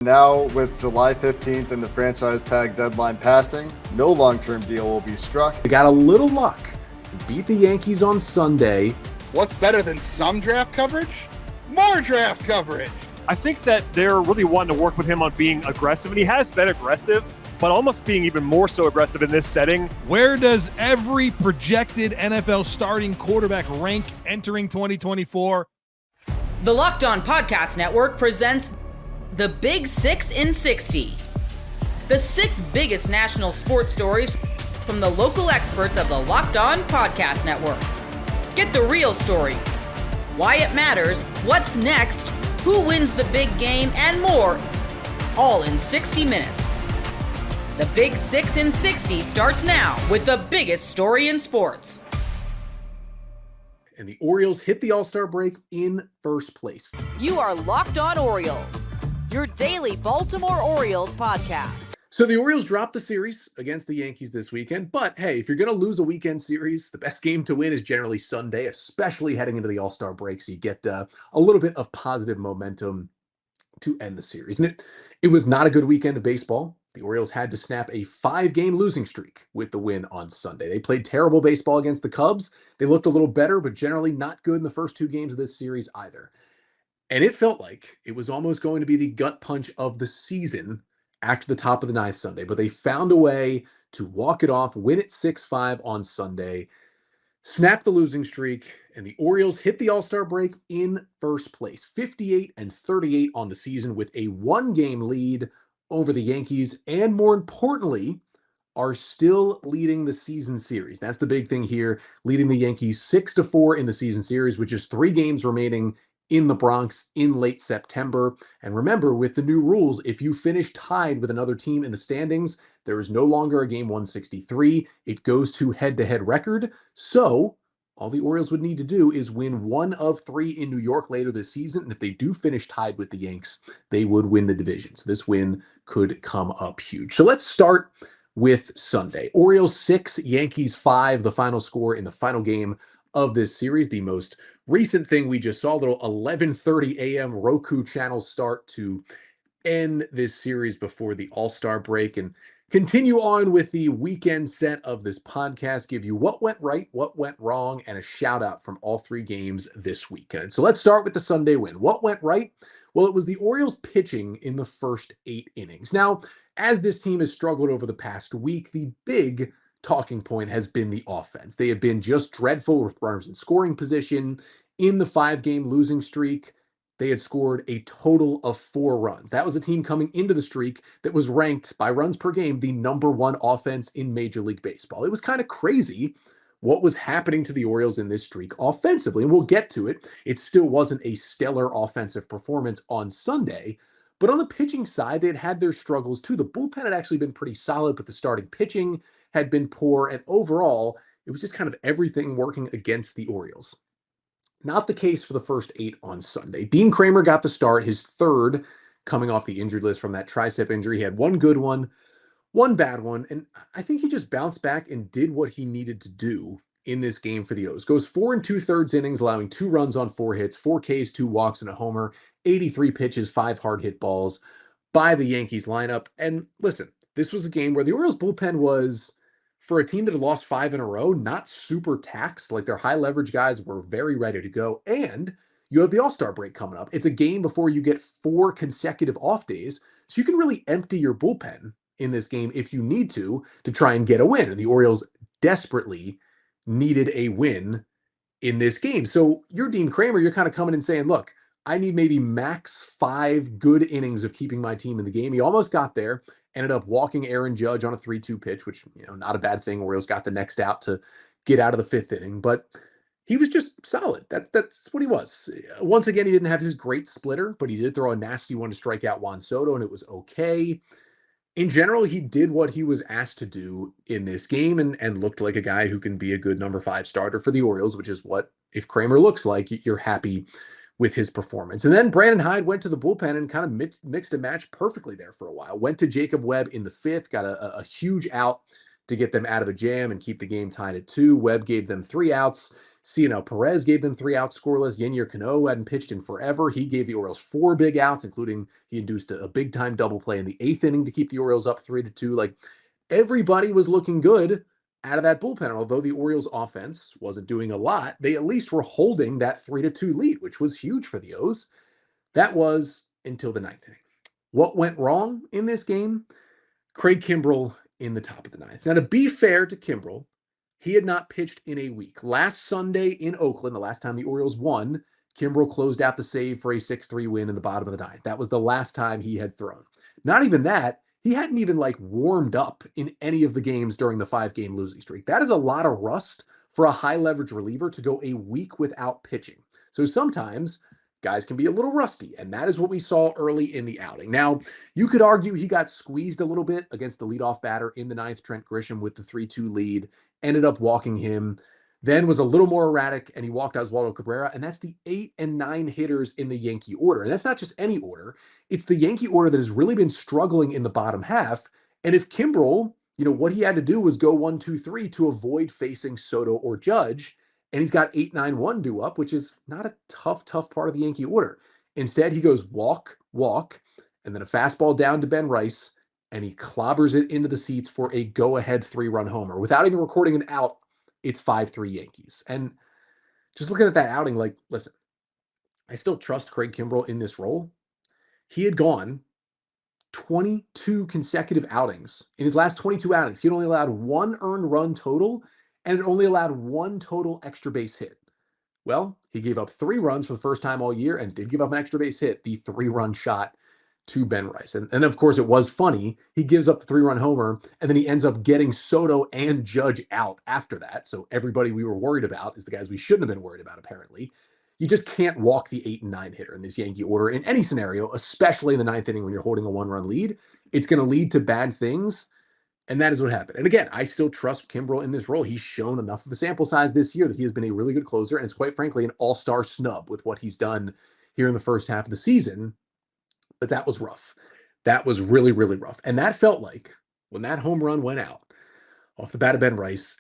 Now, with July 15th and the franchise tag deadline passing, no long-term deal will be struck. They got a little luck and beat the Yankees on Sunday. What's better than some draft coverage? More draft coverage! I think that they're really wanting to work with him on being aggressive, and he has been aggressive, but almost being even more so aggressive in this setting. Where does every projected NFL starting quarterback rank entering 2024? The Locked On Podcast Network presents The Big 6 in 60. The 6 biggest national sports stories from the local experts of the Locked On Podcast Network. Get the real story, why it matters, what's next, who wins the big game, and more, all in 60 minutes. The Big 6 in 60 starts now with the biggest story in sports. And the Orioles hit the All-Star break in first place. You are Locked On Orioles, your daily Baltimore Orioles podcast. So the Orioles dropped the series against the Yankees this weekend, but hey, if you're going to lose a weekend series, the best game to win is generally Sunday, especially heading into the All-Star break, so you get a little bit of positive momentum to end the series. And it was not a good weekend of baseball. The Orioles had to snap a 5-game losing streak with the win on Sunday. They played terrible baseball against the Cubs. They looked a little better, but generally not good in the first 2 games of this series either. And it felt like it was almost going to be the gut punch of the season after the top of the 9th Sunday, but they found a way to walk it off, win it 6-5 on Sunday, snap the losing streak, and the Orioles hit the All-Star break in first place, 58-38 on the season with a 1-game lead over the Yankees, and more importantly, are still leading the season series. That's the big thing here, leading the Yankees 6-4 in the season series, which is 3 games remaining in the Bronx in late September. And remember, with the new rules, if you finish tied with another team in the standings, there is no longer a game 163. It goes to head-to-head record. So all the Orioles would need to do is win 1 of 3 in New York later this season. And if they do finish tied with the Yanks, they would win the division. So this win could come up huge. So let's start with Sunday. Orioles 6, Yankees 5, the final score in the final game of this series. The most recent thing we just saw, a little 11:30 a.m. Roku channel start to end this series before the All-Star break, and continue on with the weekend set of this podcast, give you what went right, what went wrong, and a shout out from all 3 games this weekend. So let's start with the Sunday win. What went right? Well, it was the Orioles pitching in the first 8 innings. Now, as this team has struggled over the past week, the big talking point has been the offense. They have been just dreadful with runners in scoring position. In the 5-game losing streak, they had scored a total of 4 runs. That was a team coming into the streak that was ranked by runs per game the #1 offense in Major League Baseball. It was kind of crazy what was happening to the Orioles in this streak offensively, and we'll get to it. It still wasn't a stellar offensive performance on Sunday, but on the pitching side, they'd had their struggles too. The bullpen had actually been pretty solid, but the starting pitching had been poor, and overall, it was just kind of everything working against the Orioles. Not the case for the first 8 on Sunday. Dean Kramer got the start, his 3rd coming off the injured list from that tricep injury. He had 1 good one, 1 bad one, and I think he just bounced back and did what he needed to do in this game for the O's. Goes 4 2/3 innings, allowing 2 runs on 4 hits, 4 Ks, 2 walks, and a homer, 83 pitches, 5 hard hit balls by the Yankees lineup. And listen, this was a game where the Orioles bullpen was, for a team that had lost 5 in a row, not super taxed. Like, their high leverage guys were very ready to go. And you have the All-Star break coming up. It's a game before you get 4 consecutive off days. So you can really empty your bullpen in this game if you need to try and get a win. And the Orioles desperately needed a win in this game. So you're Dean Kramer, you're kind of coming and saying, look, I need maybe max 5 good innings of keeping my team in the game. He almost got there. Ended up walking Aaron Judge on a 3-2 pitch, which, not a bad thing. Orioles got the next out to get out of the 5th inning, but he was just solid. That's what he was. Once again, he didn't have his great splitter, but he did throw a nasty one to strike out Juan Soto, and it was okay. In general, he did what he was asked to do in this game and looked like a guy who can be a good number 5 starter for the Orioles, which is what, if Kramer looks like, you're happy with his performance. And then Brandon Hyde went to the bullpen and kind of mixed and matched perfectly there for a while. Went to Jacob Webb in the 5th, got a huge out to get them out of a jam and keep the game tied at 2. Webb gave them 3 outs. Cionel Perez gave them 3 outs scoreless. Yennier Cano hadn't pitched in forever. He gave the Orioles 4 big outs, including he induced a big-time double play in the 8th inning to keep the Orioles up 3-2. Like, everybody was looking good out of that bullpen. And although the Orioles offense wasn't doing a lot, they at least were holding that 3-2 lead, which was huge for the O's. That was until the 9th inning. What went wrong in this game? Craig Kimbrell in the top of the 9th. Now, to be fair to Kimbrell, he had not pitched in a week. Last Sunday in Oakland, the last time the Orioles won, Kimbrell closed out the save for a 6-3 win in the bottom of the 9th. That was the last time he had thrown. Not even that. He hadn't even warmed up in any of the games during the 5-game losing streak. That is a lot of rust for a high leverage reliever to go a week without pitching. So sometimes guys can be a little rusty, and that is what we saw early in the outing. Now, you could argue he got squeezed a little bit against the leadoff batter in the 9th, Trent Grisham, with the 3-2 lead, ended up walking him, then was a little more erratic, and he walked Oswaldo Cabrera, and that's the 8 and 9 hitters in the Yankee order. And that's not just any order. It's the Yankee order that has really been struggling in the bottom half. And if Kimbrell, what he had to do was go 1-2-3 to avoid facing Soto or Judge, and he's got 8-9-1 due up, which is not a tough part of the Yankee order. Instead, he goes walk, and then a fastball down to Ben Rice, and he clobbers it into the seats for a go-ahead 3-run homer. Without even recording an out, it's 5-3 Yankees. And just looking at that outing, listen, I still trust Craig Kimbrell in this role. He had gone 22 consecutive outings. In his last 22 outings, he had only allowed 1 earned run total, and it only allowed 1 total extra base hit. Well, he gave up 3 runs for the first time all year and did give up an extra base hit, the 3-run shot to Ben Rice. And of course, it was funny. He gives up the 3-run homer, and then he ends up getting Soto and Judge out after that. So everybody we were worried about is the guys we shouldn't have been worried about, apparently. You just can't walk the 8 and 9 hitter in this Yankee order in any scenario, especially in the 9th inning when you're holding a 1-run lead. It's going to lead to bad things. And that is what happened. And again, I still trust Kimbrell in this role. He's shown enough of a sample size this year that he has been a really good closer. And it's quite frankly an all-star snub with what he's done here in the first half of the season. But that was rough. That was really, really rough. And that felt like when that home run went out off the bat of Ben Rice,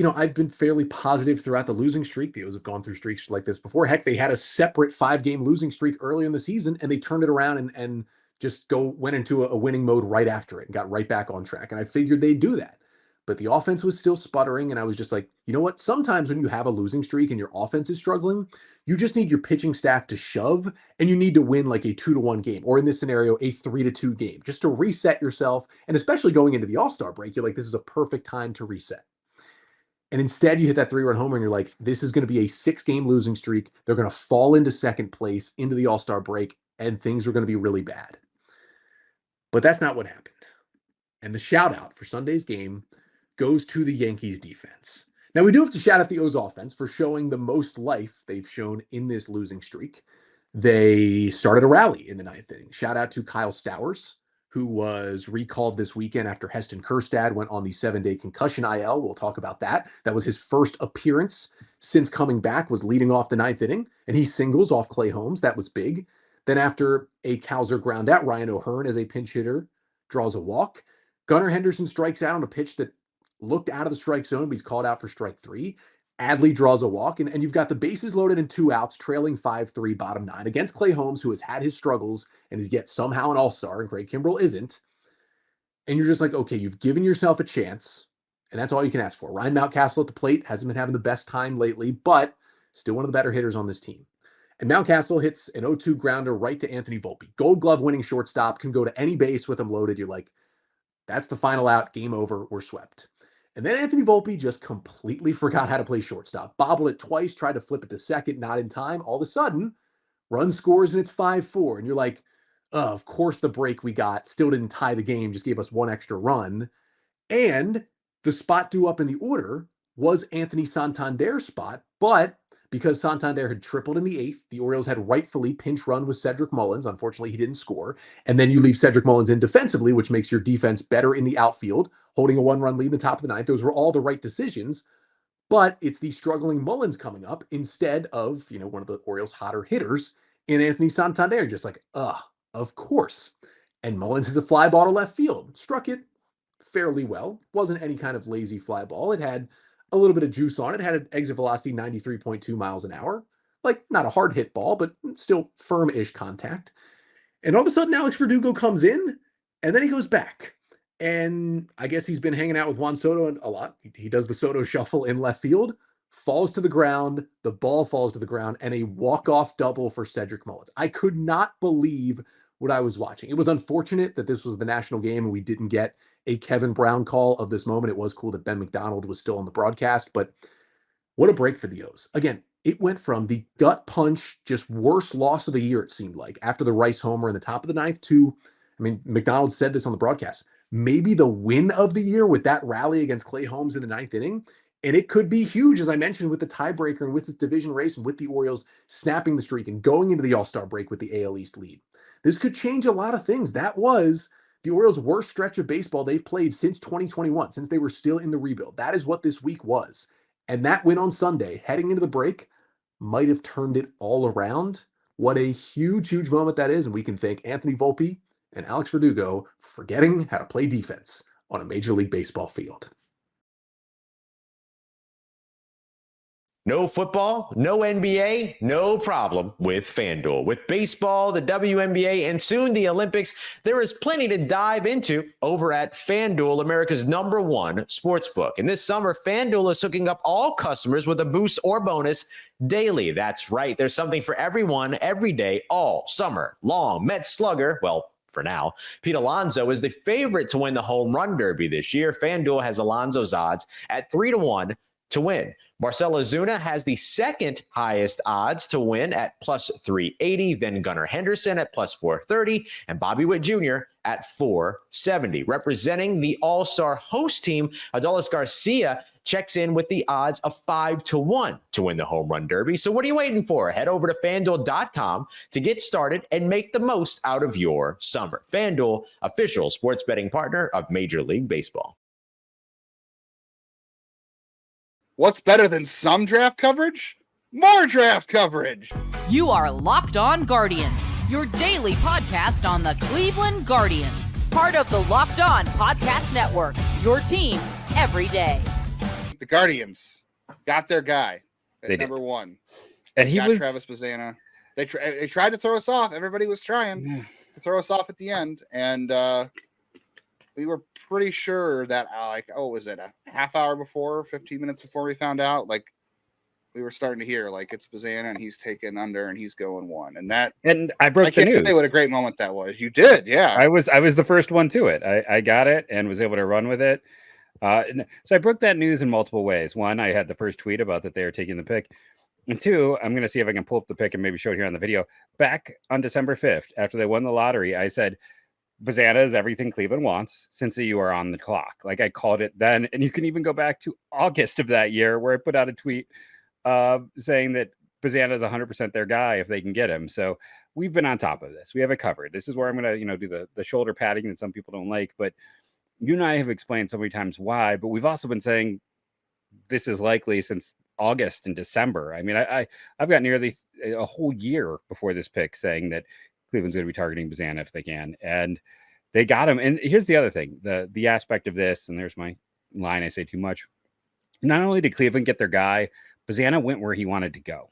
I've been fairly positive throughout the losing streak. The O's have gone through streaks like this before. Heck, they had a separate 5-game losing streak earlier in the season, and they turned it around and just went into a winning mode right after it and got right back on track. And I figured they'd do that. But the offense was still sputtering, and I was just like, you know what? Sometimes when you have a losing streak and your offense is struggling, you just need your pitching staff to shove, and you need to win like a 2-1 game, or in this scenario, a 3-2 game, just to reset yourself. And especially going into the All-Star break, you're like, this is a perfect time to reset. And instead, you hit that 3-run homer, and you're like, this is going to be a 6-game losing streak. They're going to fall into second place into the All-Star break, and things are going to be really bad. But that's not what happened. And the shout-out for Sunday's game goes to the Yankees defense. Now, we do have to shout out the O's offense for showing the most life they've shown in this losing streak. They started a rally in the 9th inning. Shout out to Kyle Stowers, who was recalled this weekend after Heston Kjerstad went on the 7-day concussion IL. We'll talk about that. That was his first appearance since coming back, was leading off the 9th inning, and he singles off Clay Holmes. That was big. Then after a Cowser ground out, Ryan O'Hearn, as a pinch hitter, draws a walk. Gunnar Henderson strikes out on a pitch that looked out of the strike zone, but he's called out for strike 3. Adley draws a walk, and you've got the bases loaded and 2 outs, trailing 5-3, bottom 9, against Clay Holmes, who has had his struggles and is yet somehow an all-star, and Craig Kimbrell isn't. And you're just like, okay, you've given yourself a chance, and that's all you can ask for. Ryan Mountcastle at the plate hasn't been having the best time lately, but still one of the better hitters on this team. And Mountcastle hits an 0-2 grounder right to Anthony Volpe. Gold Glove winning shortstop, can go to any base with him loaded. You're like, that's the final out, game over, we're swept. And then Anthony Volpe just completely forgot how to play shortstop. Bobbled it twice, tried to flip it to second, not in time. All of a sudden, run scores and it's 5-4. And you're like, oh, of course the break we got still didn't tie the game, just gave us 1 extra run. And the spot due up in the order was Anthony Santander's spot, but because Santander had tripled in the 8th, the Orioles had rightfully pinch run with Cedric Mullins. Unfortunately, he didn't score. And then you leave Cedric Mullins in defensively, which makes your defense better in the outfield, holding a 1-run lead in the top of the 9th. Those were all the right decisions. But it's the struggling Mullins coming up instead of, one of the Orioles' hotter hitters in Anthony Santander. Just like, of course. And Mullins hits a fly ball to left field. Struck it fairly well. Wasn't any kind of lazy fly ball. It had a little bit of juice on it. Had an exit velocity 93.2 miles an hour. Like, not a hard hit ball, but still firm-ish contact. And all of a sudden, Alex Verdugo comes in, and then he goes back. And I guess he's been hanging out with Juan Soto a lot. He does the Soto shuffle in left field, falls to the ground, the ball falls to the ground, and a walk-off double for Cedric Mullins. I could not believe what I was watching. It was unfortunate that this was the national game and we didn't get a Kevin Brown call of this moment. It was cool that Ben McDonald was still on the broadcast, but what a break for the O's. Again, it went from the gut punch, just worst loss of the year, it seemed like, after the Rice homer in the top of the ninth to, I mean, McDonald said this on the broadcast, maybe the win of the year with that rally against Clay Holmes in the ninth inning. And it could be huge, as I mentioned, with the tiebreaker and with this division race and with the Orioles snapping the streak and going into the All-Star break with the AL East lead. This could change a lot of things. That was the Orioles' worst stretch of baseball they've played since 2021, since they were still in the rebuild. That is what this week was. And that win on Sunday, heading into the break, might have turned it all around. What a huge, huge moment that is. And we can thank Anthony Volpe and Alex Verdugo for forgetting how to play defense on a Major League Baseball field. No football, no NBA, no problem with FanDuel. With baseball, the WNBA, and soon the Olympics, there is plenty to dive into over at FanDuel, America's #1 sportsbook. And this summer, FanDuel is hooking up all customers with a boost or bonus daily. That's right. There's something for everyone, every day, all summer long. Mets slugger, well, for now, Pete Alonso is the favorite to win the home run derby this year. FanDuel has Alonso's odds at 3-1 to win. Marcell Ozuna has the second highest odds to win at plus 380, then Gunnar Henderson at plus 430, and Bobby Witt Jr. at 470. Representing the All-Star host team, Adolis Garcia checks in with the odds of 5-1 to win the home run derby. So what are you waiting for? Head over to FanDuel.com to get started and make the most out of your summer. FanDuel, official sports betting partner of Major League Baseball. What's better than some draft coverage? More draft coverage. You are Locked On Guardians, your daily podcast on the Cleveland Guardians. Part of the Locked On Podcast Network, your team every day. The Guardians got their guy at They number did. 1. And he got was Travis Bazzana. They tried to throw us off. Everybody was trying to throw us off at the end. And we were pretty sure that, was it a half hour before, 15 minutes before we found out? Like, we were starting to hear, like, it's Bazzana and he's taken under and he's going 1. And that, and I broke I the can't news. tell you what a great moment that was. You did, yeah. I was the first one to it. I got it and was able to run with it. So I broke that news in multiple ways. One, I had the first tweet about that they were taking the pick. And two, I'm going to see if I can pull up the pick and maybe show it here on the video. Back on December 5th, after they won the lottery, I said, Bazzana is everything Cleveland wants since you are on the clock. Like, I called it then. And you can even go back to August of that year where I put out a tweet saying that Bazzana is 100% their guy if they can get him. So we've been on top of this. We have it covered. This is where I'm going to, do the shoulder padding that some people don't like. But you and I have explained so many times why. But we've also been saying this is likely since August and December. I mean, I've got nearly a whole year before this pick saying that Cleveland's going to be targeting Bazzana if they can, and they got him. And here's the other thing, the aspect of this, and there's my line, I say too much. Not only did Cleveland get their guy, Bazzana went where he wanted to go.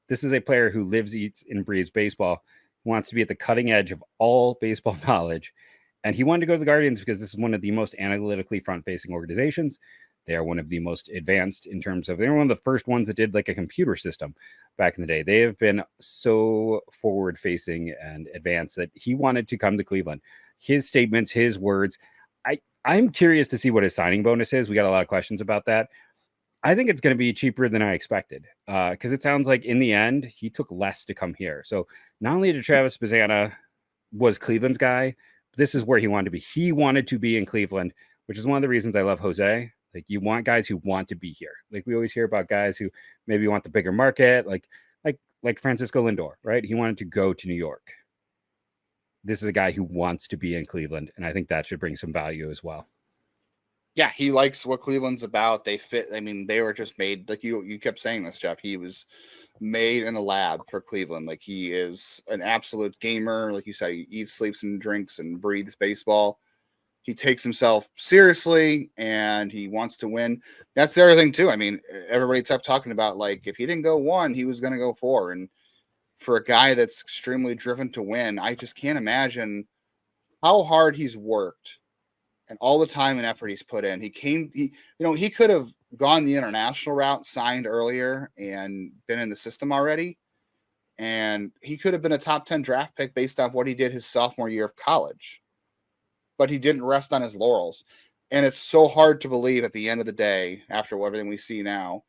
This is a player who lives, eats, and breathes baseball, wants to be at the cutting edge of all baseball knowledge, and he wanted to go to the Guardians because this is one of the most analytically front-facing organizations. They are one of the most advanced in terms of, they were one of the first ones that did like a computer system back in the day. They have been so forward facing and advanced that he wanted to come to Cleveland. His statements, his words. I'm curious to see what his signing bonus is. We got a lot of questions about that. I think it's going to be cheaper than I expected because it sounds like in the end, he took less to come here. So not only did Travis Bazzana was Cleveland's guy, but this is where he wanted to be. He wanted to be in Cleveland, which is one of the reasons I love Jose. Like, you want guys who want to be here. Like, we always hear about guys who maybe want the bigger market, like Francisco Lindor, right? He wanted to go to New York. This is a guy who wants to be in Cleveland, and I think that should bring some value as well. Yeah, he likes what Cleveland's about. They fit. I mean, they were just made, like you kept saying this, Jeff. He was made in a lab for Cleveland. Like, he is an absolute gamer. Like you said, he eats, sleeps, and drinks and breathes baseball. he takes himself seriously and he wants to win. That's the other thing too. I mean, everybody kept talking about like if he didn't go 1, he was going to go 4. And for a guy that's extremely driven to win, I just can't imagine how hard he's worked and all the time and effort he's put in. He could have gone the international route, signed earlier, and been in the system already. And he could have been a top 10 draft pick based on what he did his sophomore year of college. But he didn't rest on his laurels. And it's so hard to believe at the end of the day, after everything we see now,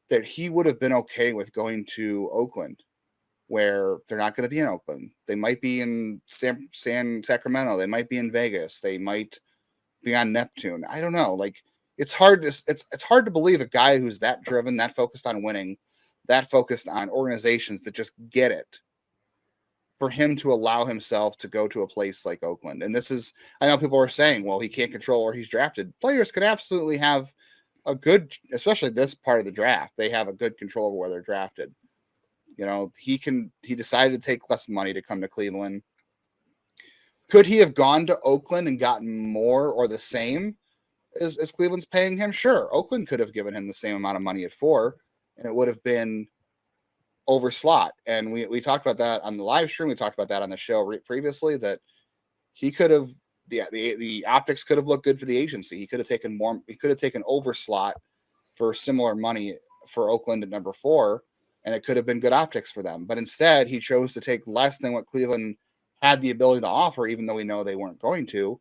that he would have been okay with going to Oakland, where they're not going to be in Oakland. They might be in Sacramento. They might be in Vegas. They might be on Neptune. I don't know. Like it's hard to believe a guy who's that driven, that focused on winning, that focused on organizations that just get it, for him to allow himself to go to a place like Oakland. And this is, I know people are saying, well, he can't control where he's drafted. Players can absolutely have a good, especially this part of the draft, they have a good control over where they're drafted. You know, he decided to take less money to come to Cleveland. Could he have gone to Oakland and gotten more or the same as Cleveland's paying him? Sure. Oakland could have given him the same amount of money at 4, and it would have been over slot. And we talked about that on the live stream. We talked about that on the show previously, that he could have, the optics could have looked good for the agency. He could have taken more, he could have taken over slot for similar money for Oakland at number 4, and it could have been good optics for them. But instead, he chose to take less than what Cleveland had the ability to offer, even though we know they weren't going to.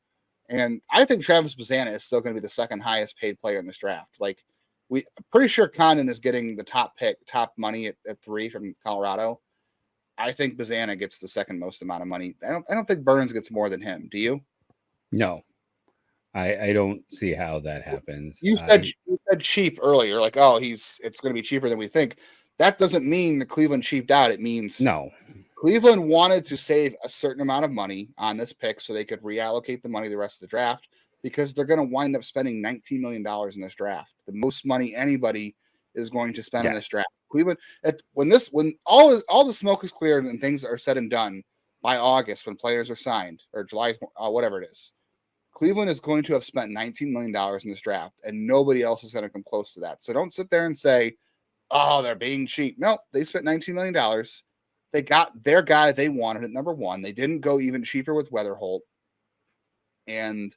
And I think Travis Bazzana is still going to be the second highest paid player in this draft. Like, I'm pretty sure Condon is getting the top money at 3 from Colorado. I think Bazzana gets the second most amount of money. I don't think Burns gets more than him. Do you? No, I don't see how that happens. You said cheap earlier, like, oh, it's going to be cheaper than we think. That doesn't mean the Cleveland cheaped out. It means no. Cleveland wanted to save a certain amount of money on this pick so they could reallocate the money the rest of the draft, because they're going to wind up spending $19 million in this draft, the most money anybody is going to spend in this draft. Cleveland, when all the smoke is cleared and things are said and done by August, when players are signed, or July, whatever it is, Cleveland is going to have spent $19 million in this draft, and nobody else is going to come close to that. So don't sit there and say, oh, they're being cheap. No, they spent $19 million. They got their guy they wanted at number 1. They didn't go even cheaper with Weatherholt. And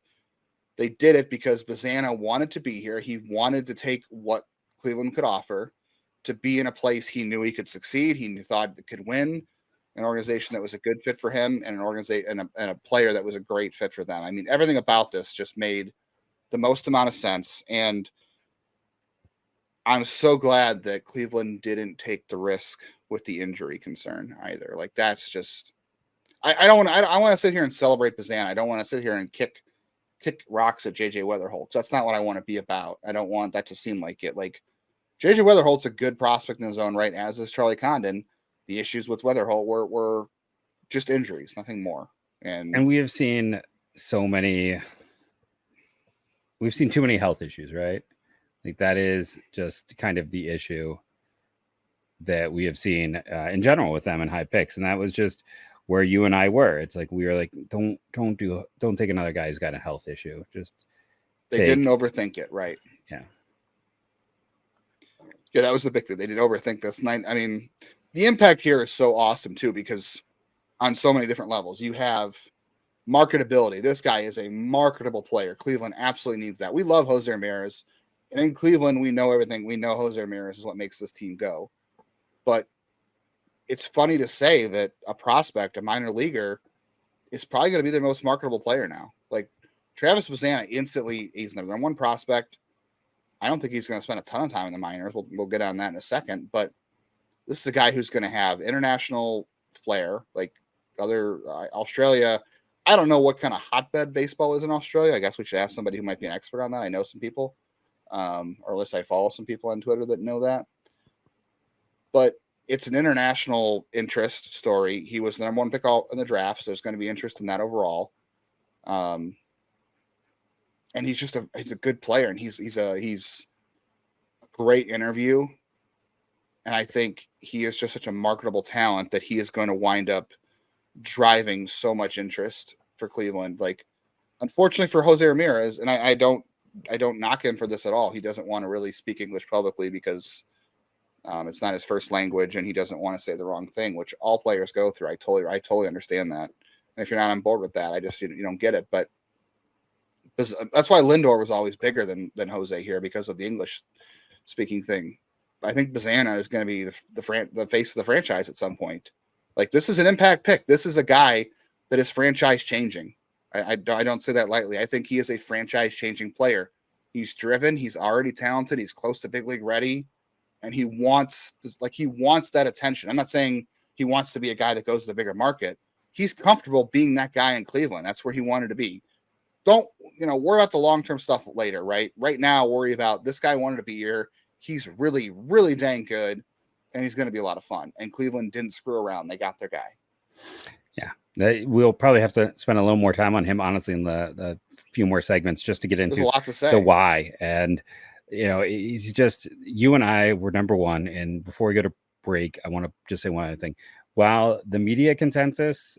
they did it because Bazzana wanted to be here. He wanted to take what Cleveland could offer, to be in a place he knew he could succeed. He thought it could win, an organization that was a good fit for him, and an organization and a player that was a great fit for them. I mean, everything about this just made the most amount of sense. And I'm so glad that Cleveland didn't take the risk with the injury concern either. Like, that's just, I want to sit here and celebrate Bazzana. I don't want to sit here and kick rocks at JJ Weatherholt. That's not what I want to be about. I don't want that to seem like it. Like, JJ Weatherholt's a good prospect in his own right, as is Charlie Condon. The issues with Weatherholt were just injuries, nothing more. And we have seen we've seen too many health issues, right? Like, that is just kind of the issue that we have seen in general with them in high picks. And that was just where you and I were. It's like, we were like, don't take another guy who's got a health issue. They didn't overthink it. Right. Yeah. Yeah. That was the big thing. They didn't overthink this night. I mean, the impact here is so awesome too, because on so many different levels, you have marketability. This guy is a marketable player. Cleveland absolutely needs that. We love Jose Ramirez, and in Cleveland, we know everything. We know Jose Ramirez is what makes this team go. But it's funny to say that a prospect, a minor leaguer, is probably going to be their most marketable player now. Like, Travis Bazzana, instantly, he's number 1 prospect. I don't think he's going to spend a ton of time in the minors. We'll get on that in a second. But this is a guy who's going to have international flair, like other Australia. I don't know what kind of hotbed baseball is in Australia. I guess we should ask somebody who might be an expert on that. I know some people, or at least I follow some people on Twitter that know that. But it's an international interest story. He was the number 1 pick in the draft, so there's going to be interest in that overall. And he's a good player, and he's a great interview. And I think he is just such a marketable talent that he is going to wind up driving so much interest for Cleveland. Like, unfortunately for Jose Ramirez, and I don't knock him for this at all. He doesn't want to really speak English publicly because it's not his first language, and he doesn't want to say the wrong thing, which all players go through. I totally understand that. And if you're not on board with that, you don't get it. But that's why Lindor was always bigger than Jose here, because of the English speaking thing. I think Bazzana is going to be the face of the franchise at some point. Like, this is an impact pick. This is a guy that is franchise changing. I don't say that lightly. I think he is a franchise changing player. He's driven. He's already talented. He's close to big league ready, and he wants that attention. I'm not saying he wants to be a guy that goes to the bigger market. He's comfortable being that guy in Cleveland. That's where he wanted to be. Don't worry about the long-term stuff later, right? Right now, worry about this guy wanted to be here. He's really, really dang good, and he's going to be a lot of fun. And Cleveland didn't screw around. They got their guy. Yeah. We'll probably have to spend a little more time on him, honestly, in the few more segments, just to get into There's a lot to say. The why. And, he's just, you and I were number one. And before we go to break, I want to just say one other thing. While the media consensus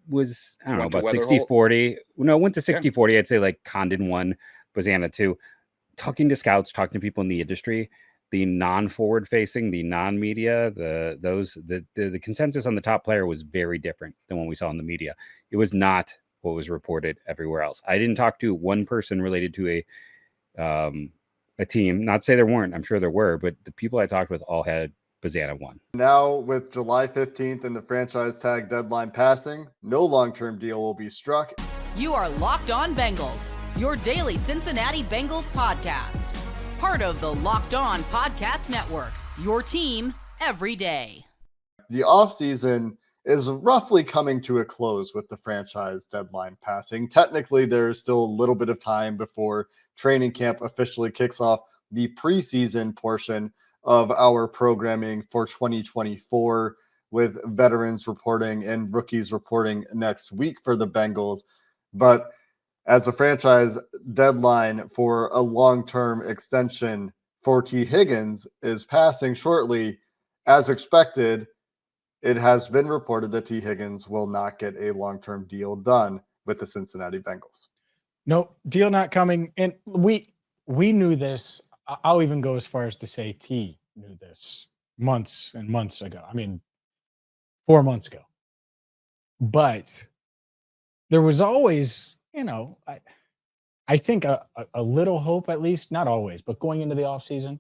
was, I don't know, about 60-40. No, it went to 60-40. Yeah. I'd say like Condon 1, Bazzana 2. Talking to scouts, talking to people in the industry, the non-forward facing, the non-media, the consensus on the top player was very different than what we saw in the media. It was not what was reported everywhere else. I didn't talk to one person related to a team. Not to say there weren't. I'm sure there were, but the people I talked with all had Bazzana 1. Now, with July 15th and the franchise tag deadline passing, no long-term deal will be struck. You are Locked On Bengals, your daily Cincinnati Bengals podcast. Part of the Locked On Podcast Network, your team every day. The offseason is roughly coming to a close with the franchise deadline passing. Technically, there's still a little bit of time before training camp officially kicks off the preseason portion of our programming for 2024, with veterans reporting and rookies reporting next week for the Bengals. But as a franchise deadline for a long-term extension for Tee Higgins is passing shortly, as expected, it has been reported that Tee Higgins will not get a long-term deal done with the Cincinnati Bengals. No deal not coming. And we knew this. I'll even go as far as to say T knew this months and months ago. I mean, 4 months ago. But there was always, I think a little hope, at least, not always, but going into the offseason.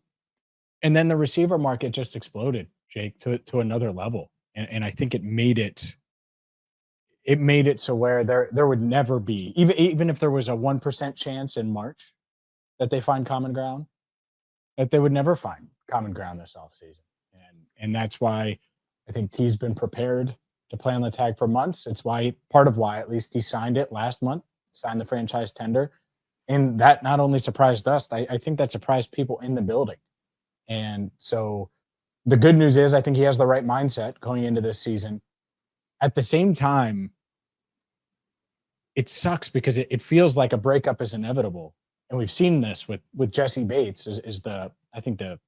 And then the receiver market just exploded, Jake, to another level. And I think it made it so where there would never be, even if there was a 1% chance in March that they find common ground, that they would never find common ground this offseason. And that's why I think T's been prepared to play on the tag for months. It's part of why at least he signed it last month, signed the franchise tender. And that not only surprised us, I think that surprised people in the building. And so the good news is I think he has the right mindset going into this season. At the same time, it sucks because it feels like a breakup is inevitable. And we've seen this with Jesse Bates is I think the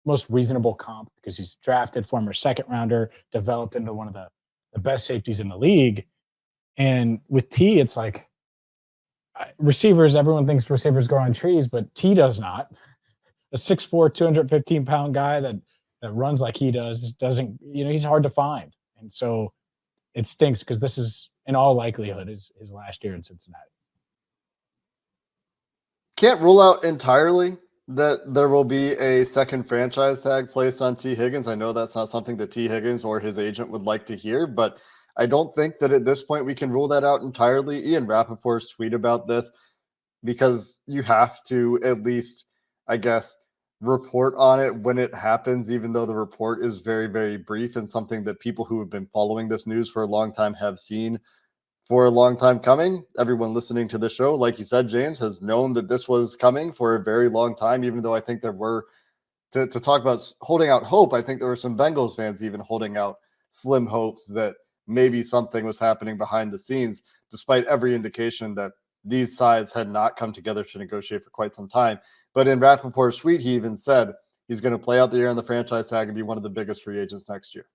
most reasonable comp, because he's drafted, former second rounder, developed into one of the best safeties in the league. And with T, it's like receivers, everyone thinks receivers grow on trees, but T does not. A 6'4", 215-pound guy that runs like he doesn't, he's hard to find. And so it stinks because this is, in all likelihood, his last year in Cincinnati. Can't rule out entirely that there will be a second franchise tag placed on Tee Higgins. I know that's not something that Tee Higgins or his agent would like to hear, but I don't think that at this point we can rule that out entirely. Ian Rappaport's tweet about this, because you have to at least, I guess, report on it when it happens, even though the report is very, very brief and something that people who have been following this news for a long time have seen for a long time coming. Everyone listening to the show, like you said, James, has known that this was coming for a very long time, even though I think there were, to talk about holding out hope, I think there were some Bengals fans even holding out slim hopes that maybe something was happening behind the scenes, despite every indication that these sides had not come together to negotiate for quite some time. But in Rappaport's tweet, he even said he's going to play out the year on the franchise tag and be one of the biggest free agents next year.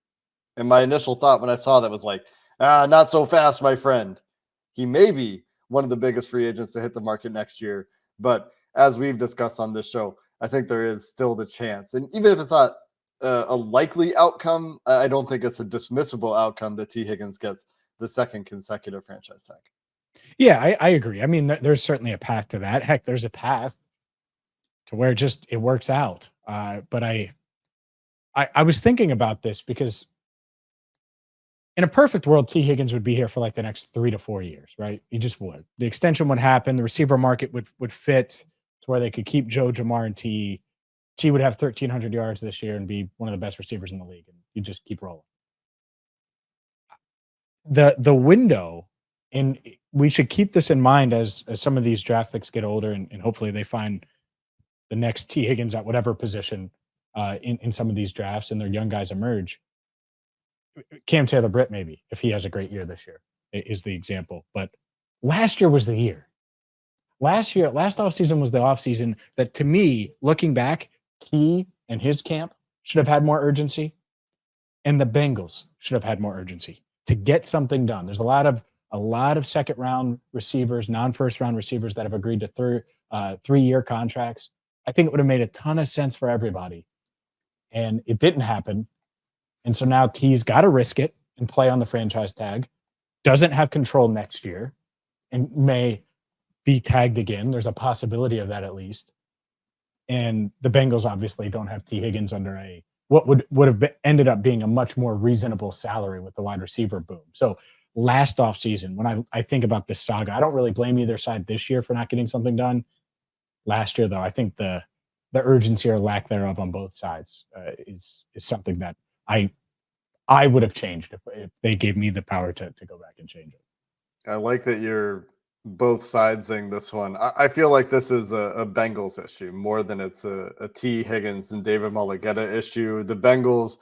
And my initial thought when I saw that was like, not so fast, my friend. He may be one of the biggest free agents to hit the market next year. But as we've discussed on this show, I think there is still the chance. And even if it's not a likely outcome, I don't think it's a dismissible outcome that Tee Higgins gets the second consecutive franchise tag. Yeah, I agree. I mean, there's certainly a path to that. Heck, there's a path to where it works out. But I was thinking about this because in a perfect world, Tee Higgins would be here for like the next 3 to 4 years, right? He just would. The extension would happen. The receiver market would fit to where they could keep Joe, Jamar, and T. T would have 1,300 yards this year and be one of the best receivers in the league. And you just keep rolling. The window, and we should keep this in mind as some of these draft picks get older, and hopefully they find the next Tee Higgins at whatever position in some of these drafts, and their young guys emerge. Cam Taylor-Britt, maybe, if he has a great year this year, is the example. But last year was the year. Last offseason was the offseason that, to me, looking back, T and his camp should have had more urgency, and the Bengals should have had more urgency to get something done. There's a lot of second-round receivers, non-first-round receivers that have agreed to 3-year contracts. I think it would have made a ton of sense for everybody, and it didn't happen. And so now T's got to risk it and play on the franchise tag, doesn't have control next year, and may be tagged again. There's a possibility of that at least. And the Bengals obviously don't have Tee Higgins under what would have ended up being a much more reasonable salary with the wide receiver boom. So last offseason, when I think about this saga, I don't really blame either side this year for not getting something done. Last year, though, I think the urgency or lack thereof on both sides is something that I would have changed if they gave me the power to go back and change it. I like that you're both sidesing this one. I feel like this is a Bengals issue more than it's a Tee Higgins and David Mulligetta issue. The Bengals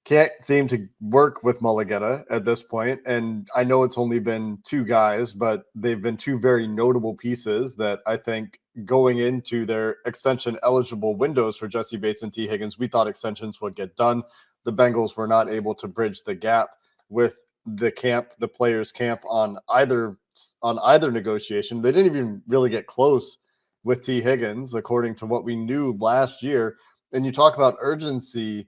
can't seem to work with Mulligetta at this point, and I know it's only been 2 guys, but they've been 2 very notable pieces that I think going into their extension eligible windows for Jesse Bates and Tee Higgins, we thought extensions would get done. The Bengals were not able to bridge the gap with the players' camp on either negotiation. They didn't even really get close with Tee Higgins, according to what we knew last year. And you talk about urgency.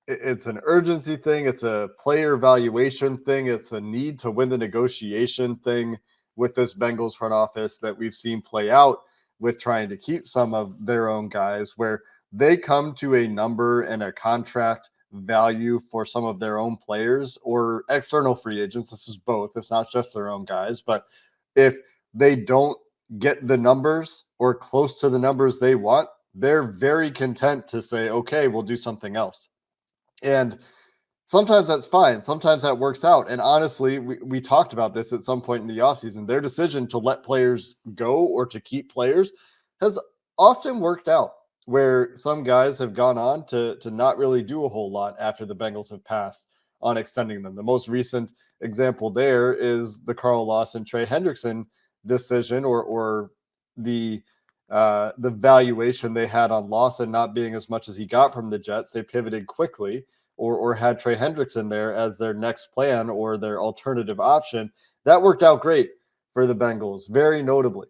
It's an urgency thing. It's a player evaluation thing. It's a need to win the negotiation thing with this Bengals front office that we've seen play out with trying to keep some of their own guys, where they come to a number and a contract value for some of their own players or external free agents. This is both. It's not just their own guys. But if they don't get the numbers or close to the numbers they want, they're very content to say, okay, we'll do something else. And sometimes that's fine. Sometimes that works out. And honestly, we talked about this at some point in the offseason. Their decision to let players go or to keep players has often worked out, where some guys have gone on to not really do a whole lot after the Bengals have passed on extending them. The most recent example there is the Carl Lawson, Trey Hendrickson decision, or the valuation they had on Lawson not being as much as he got from the Jets. They pivoted quickly or had Trey Hendrickson there as their next plan or their alternative option. That worked out great for the Bengals, very notably.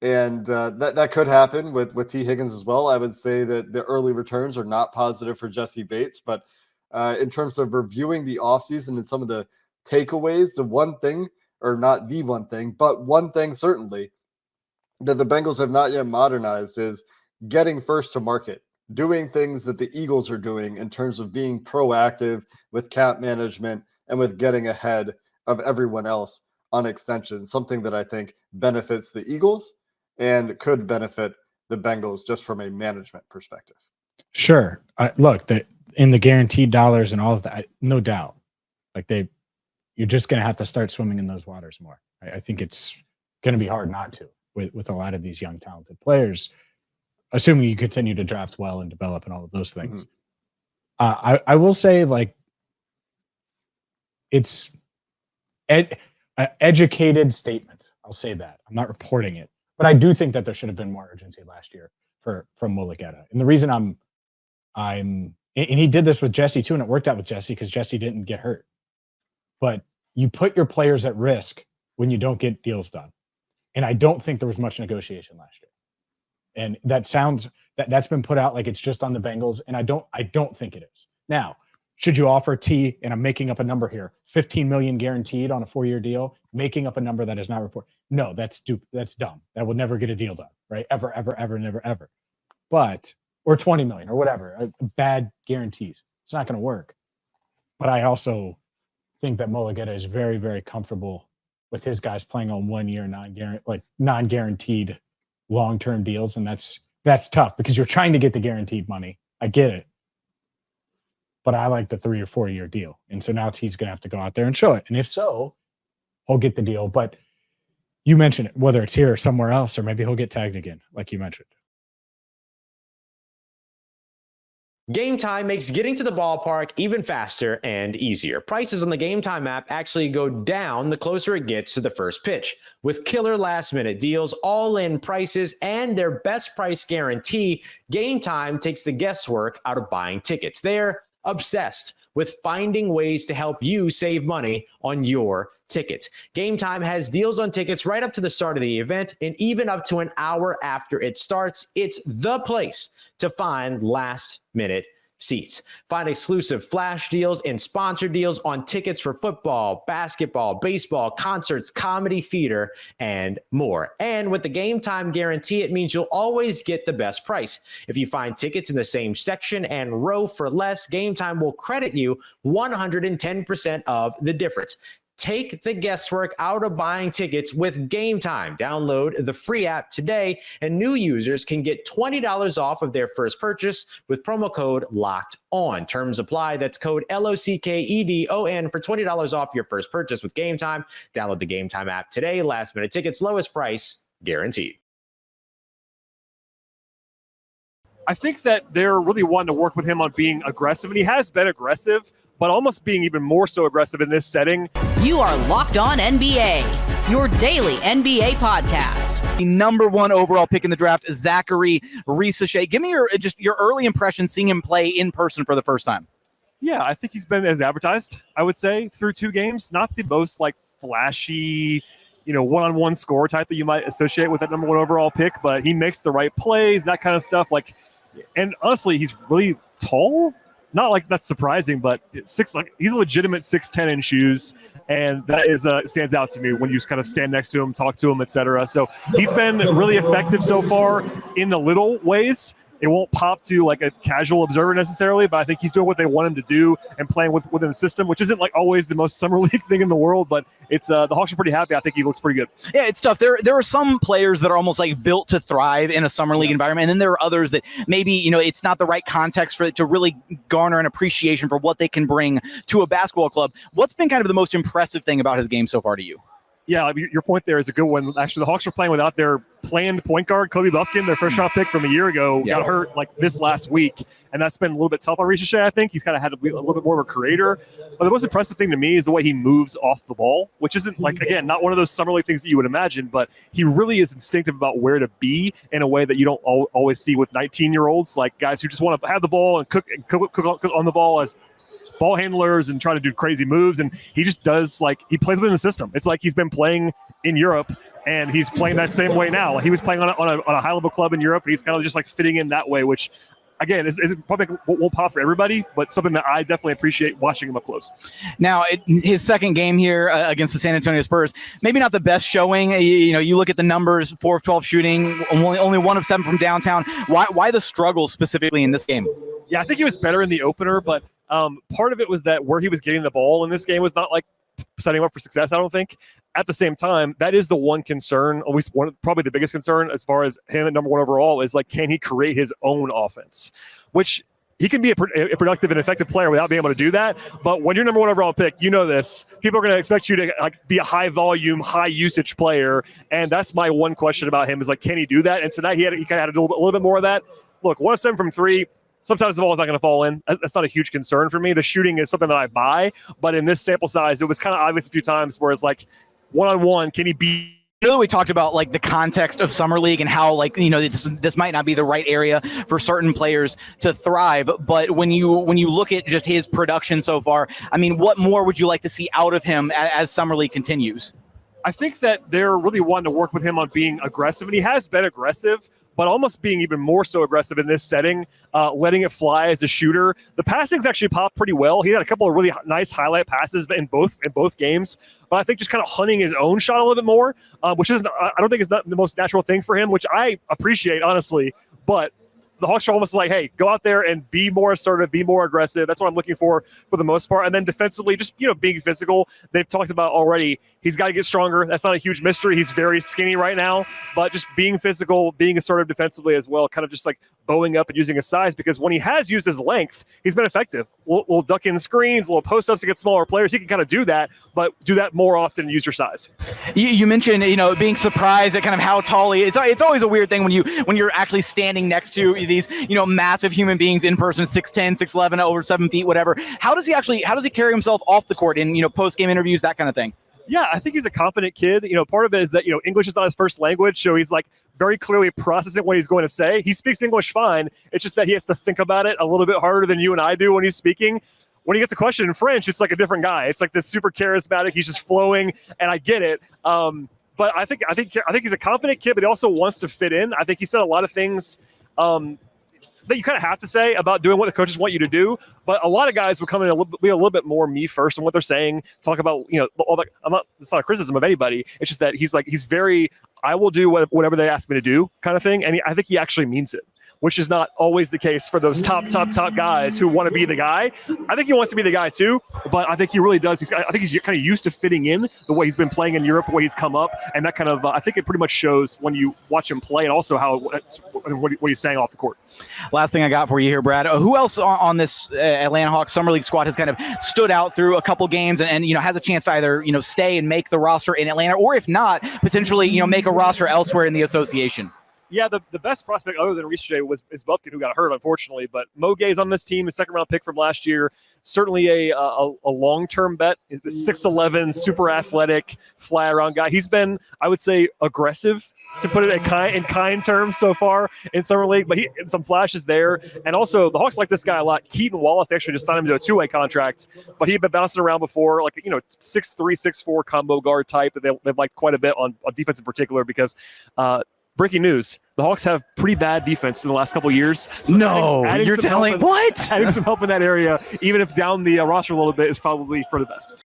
And that could happen with Tee Higgins as well. I would say that the early returns are not positive for Jesse Bates, but in terms of reviewing the offseason and some of the takeaways, the one thing, or not the one thing, but one thing certainly that the Bengals have not yet modernized is getting first to market, doing things that the Eagles are doing in terms of being proactive with cap management and with getting ahead of everyone else on extensions, something that I think benefits the Eagles and could benefit the Bengals just from a management perspective. Sure. Look, in the guaranteed dollars and all of that, no doubt. Like you're just going to have to start swimming in those waters more. I think it's going to be hard not to with a lot of these young, talented players, assuming you continue to draft well and develop and all of those things. Mm-hmm. I will say, like, it's an educated statement. I'll say that. I'm not reporting it. But I do think that there should have been more urgency last year from Mulligetta. And the reason and he did this with Jesse too, and it worked out with Jesse because Jesse didn't get hurt. But you put your players at risk when you don't get deals done. And I don't think there was much negotiation last year. And that's been put out like it's just on the Bengals, and I don't think it is. Now, should you offer T, and I'm making up a number here, $15 million guaranteed on a 4-year deal, making up a number that is not reported? No, that's stupid. That's dumb. That will never get a deal done, right? Ever, never, ever. But, or 20 million or whatever, bad guarantees. It's not going to work. But I also think that Mulugeta is very, very comfortable with his guys playing on 1 year non-guaranteed long-term deals. And that's tough because you're trying to get the guaranteed money. I get it. But I like the 3 or 4 year deal. And so now he's going to have to go out there and show it. And if so, he'll get the deal. But you mentioned it, whether it's here or somewhere else, or maybe he'll get tagged again, like you mentioned. Game Time makes getting to the ballpark even faster and easier. Prices on the Game Time app actually go down the closer it gets to the first pitch. With killer last-minute deals, all-in prices, and their best price guarantee, Game Time takes the guesswork out of buying tickets. They're obsessed with finding ways to help you save money on your tickets. Game Time has deals on tickets right up to the start of the event and even up to an hour after it starts. It's the place to find last-minute seats. Find exclusive flash deals and sponsor deals on tickets for football, basketball, baseball, concerts, comedy, theater, and more. And with the Game Time guarantee, it means you'll always get the best price. If you find tickets in the same section and row for less, Game Time will credit you 110% of the difference. Take the guesswork out of buying tickets with Game Time. Download the free app today, and new users can get $20 off of their first purchase with promo code LOCKED ON. Terms apply. That's code LOCKEDON for $20 off your first purchase with Game Time. Download the Game Time app today. Last minute tickets, lowest price guaranteed. I think that they're really wanting to work with him on being aggressive, and he has been aggressive, but almost being even more so aggressive in this setting. You are Locked On NBA, your daily NBA podcast. The number 1 overall pick in the draft, Zachary Risachet. Give me your early impression seeing him play in person for the first time. Yeah, I think he's been as advertised, I would say, through 2 games. Not the most flashy, one-on-one score type that you might associate with that number 1 overall pick, but he makes the right plays, that kind of stuff. And honestly, he's really tall. Not that's surprising, but he's a legitimate 6'10" in shoes, and that is stands out to me when you just kind of stand next to him, talk to him, etc. So he's been really effective so far in the little ways. It won't pop to a casual observer necessarily, but I think he's doing what they want him to do and playing within the system, which isn't always the most summer league thing in the world, but it's the Hawks are pretty happy. I think he looks pretty good. Yeah, it's tough. There are some players that are almost built to thrive in a summer league environment, and then there are others that maybe it's not the right context for it to really garner an appreciation for what they can bring to a basketball club. What's been kind of the most impressive thing about his game so far to you? Yeah, your point there is a good one. Actually, the Hawks are playing without their planned point guard, Kobe Buffkin, their first-round pick from a year ago, got hurt this last week, and that's been a little bit tough on Risachet, I think. He's kind of had to be a little bit more of a creator. But the most impressive thing to me is the way he moves off the ball, which isn't, again, not one of those summer league things that you would imagine, but he really is instinctive about where to be in a way that you don't always see with 19-year-olds, guys who just want to have the ball and cook on the ball as ball handlers and trying to do crazy moves, and he just does he plays within the system. It's he's been playing in Europe, and he's playing that same way now. He was playing on a high level club in Europe, and he's kind of just fitting in that way, which again is probably won't pop for everybody, but something that I definitely appreciate watching him up close. Now, his second game here against the San Antonio Spurs, maybe not the best showing. You look at the numbers: 4 of 12 shooting, only 1 of 7 from downtown. Why the struggle specifically in this game? Yeah, I think he was better in the opener, but part of it was that where he was getting the ball in this game was not setting him up for success, I don't think. At the same time, that is the one concern, always probably the biggest concern as far as him at number 1 overall is can he create his own offense, which he can be a productive and effective player without being able to do that. But when you're number 1 overall pick, this, people are going to expect you to be a high volume, high usage player. And that's my one question about him is can he do that? And tonight he kind of had a little bit more of that. Look, 1 of 7 from 3. Sometimes the ball is not going to fall in. That's not a huge concern for me. The shooting is something that I buy, but in this sample size, it was kind of obvious a few times where it's one-on-one, can he be? We talked about the context of summer league and how this might not be the right area for certain players to thrive. But when you look at just his production so far, what more would you like to see out of him as summer league continues? I think that they're really wanting to work with him on being aggressive, and he has been aggressive, but almost being even more so aggressive in this setting, letting it fly as a shooter. The passing's actually popped pretty well. He had a couple of really nice highlight passes in both games, but I think just kind of hunting his own shot a little bit more, which isn't, I don't think is not the most natural thing for him, which I appreciate, honestly, but the Hawks are almost like, hey, go out there and be more assertive, be more aggressive. That's what I'm looking for the most part. And then defensively, just, being physical. They've talked about already, he's got to get stronger. That's not a huge mystery. He's very skinny right now, but just being physical, being assertive defensively as well, kind of just like bowing up and using his size, because when he has used his length, he's been effective. We'll duck in screens, little post-ups to get smaller players. He can kind of do that, but do that more often and use your size. You mentioned, being surprised at kind of how tall he is. It's always a weird thing when you're actually standing next to these, massive human beings in person, 6'10", 6'11", over 7 feet, whatever. How does he carry himself off the court in, post-game interviews, that kind of thing? Yeah, I think he's a confident kid. Part of it is that, English is not his first language, so he's like very clearly processing what he's going to say. He speaks English fine. It's just that he has to think about it a little bit harder than you and I do when he's speaking. When he gets a question in French, it's like a different guy. It's like this super charismatic. He's just flowing, and I get it. But I think he's a confident kid, but he also wants to fit in. I think he said a lot of things that you kind of have to say about doing what the coaches want you to do. But a lot of guys will come in be a little bit more me first in what they're saying, talk about, all that. It's not a criticism of anybody. It's just that he's very, I will do whatever they ask me to do kind of thing. And I think he actually means it, which is not always the case for those top guys who want to be the guy. I think he wants to be the guy too, but I think he really does. I think he's kind of used to fitting in the way he's been playing in Europe, the way he's come up, and that kind of, I think it pretty much shows when you watch him play, and also what he's saying off the court. Last thing I got for you here, Brad. Who else on this Atlanta Hawks Summer League squad has kind of stood out through a couple games and has a chance to either stay and make the roster in Atlanta, or if not, potentially make a roster elsewhere in the association? Yeah, the best prospect other than Riche is Bufkin, who got hurt, unfortunately. But Mogay's on this team, the second-round pick from last year. Certainly a long-term bet. He's 6'11", super athletic, fly-around guy. He's been, I would say, aggressive, to put it in kind terms so far in Summer League. But some flashes there. And also, the Hawks like this guy a lot. Keaton Wallace, they actually just signed him to a two-way contract. But he'd been bouncing around before, 6'3", 6'4" combo guard type that they've liked quite a bit on defense in particular, because breaking news, the Hawks have pretty bad defense in the last couple of years. So adding you're telling what? Adding some help in that area, even if down the roster a little bit, is probably for the best.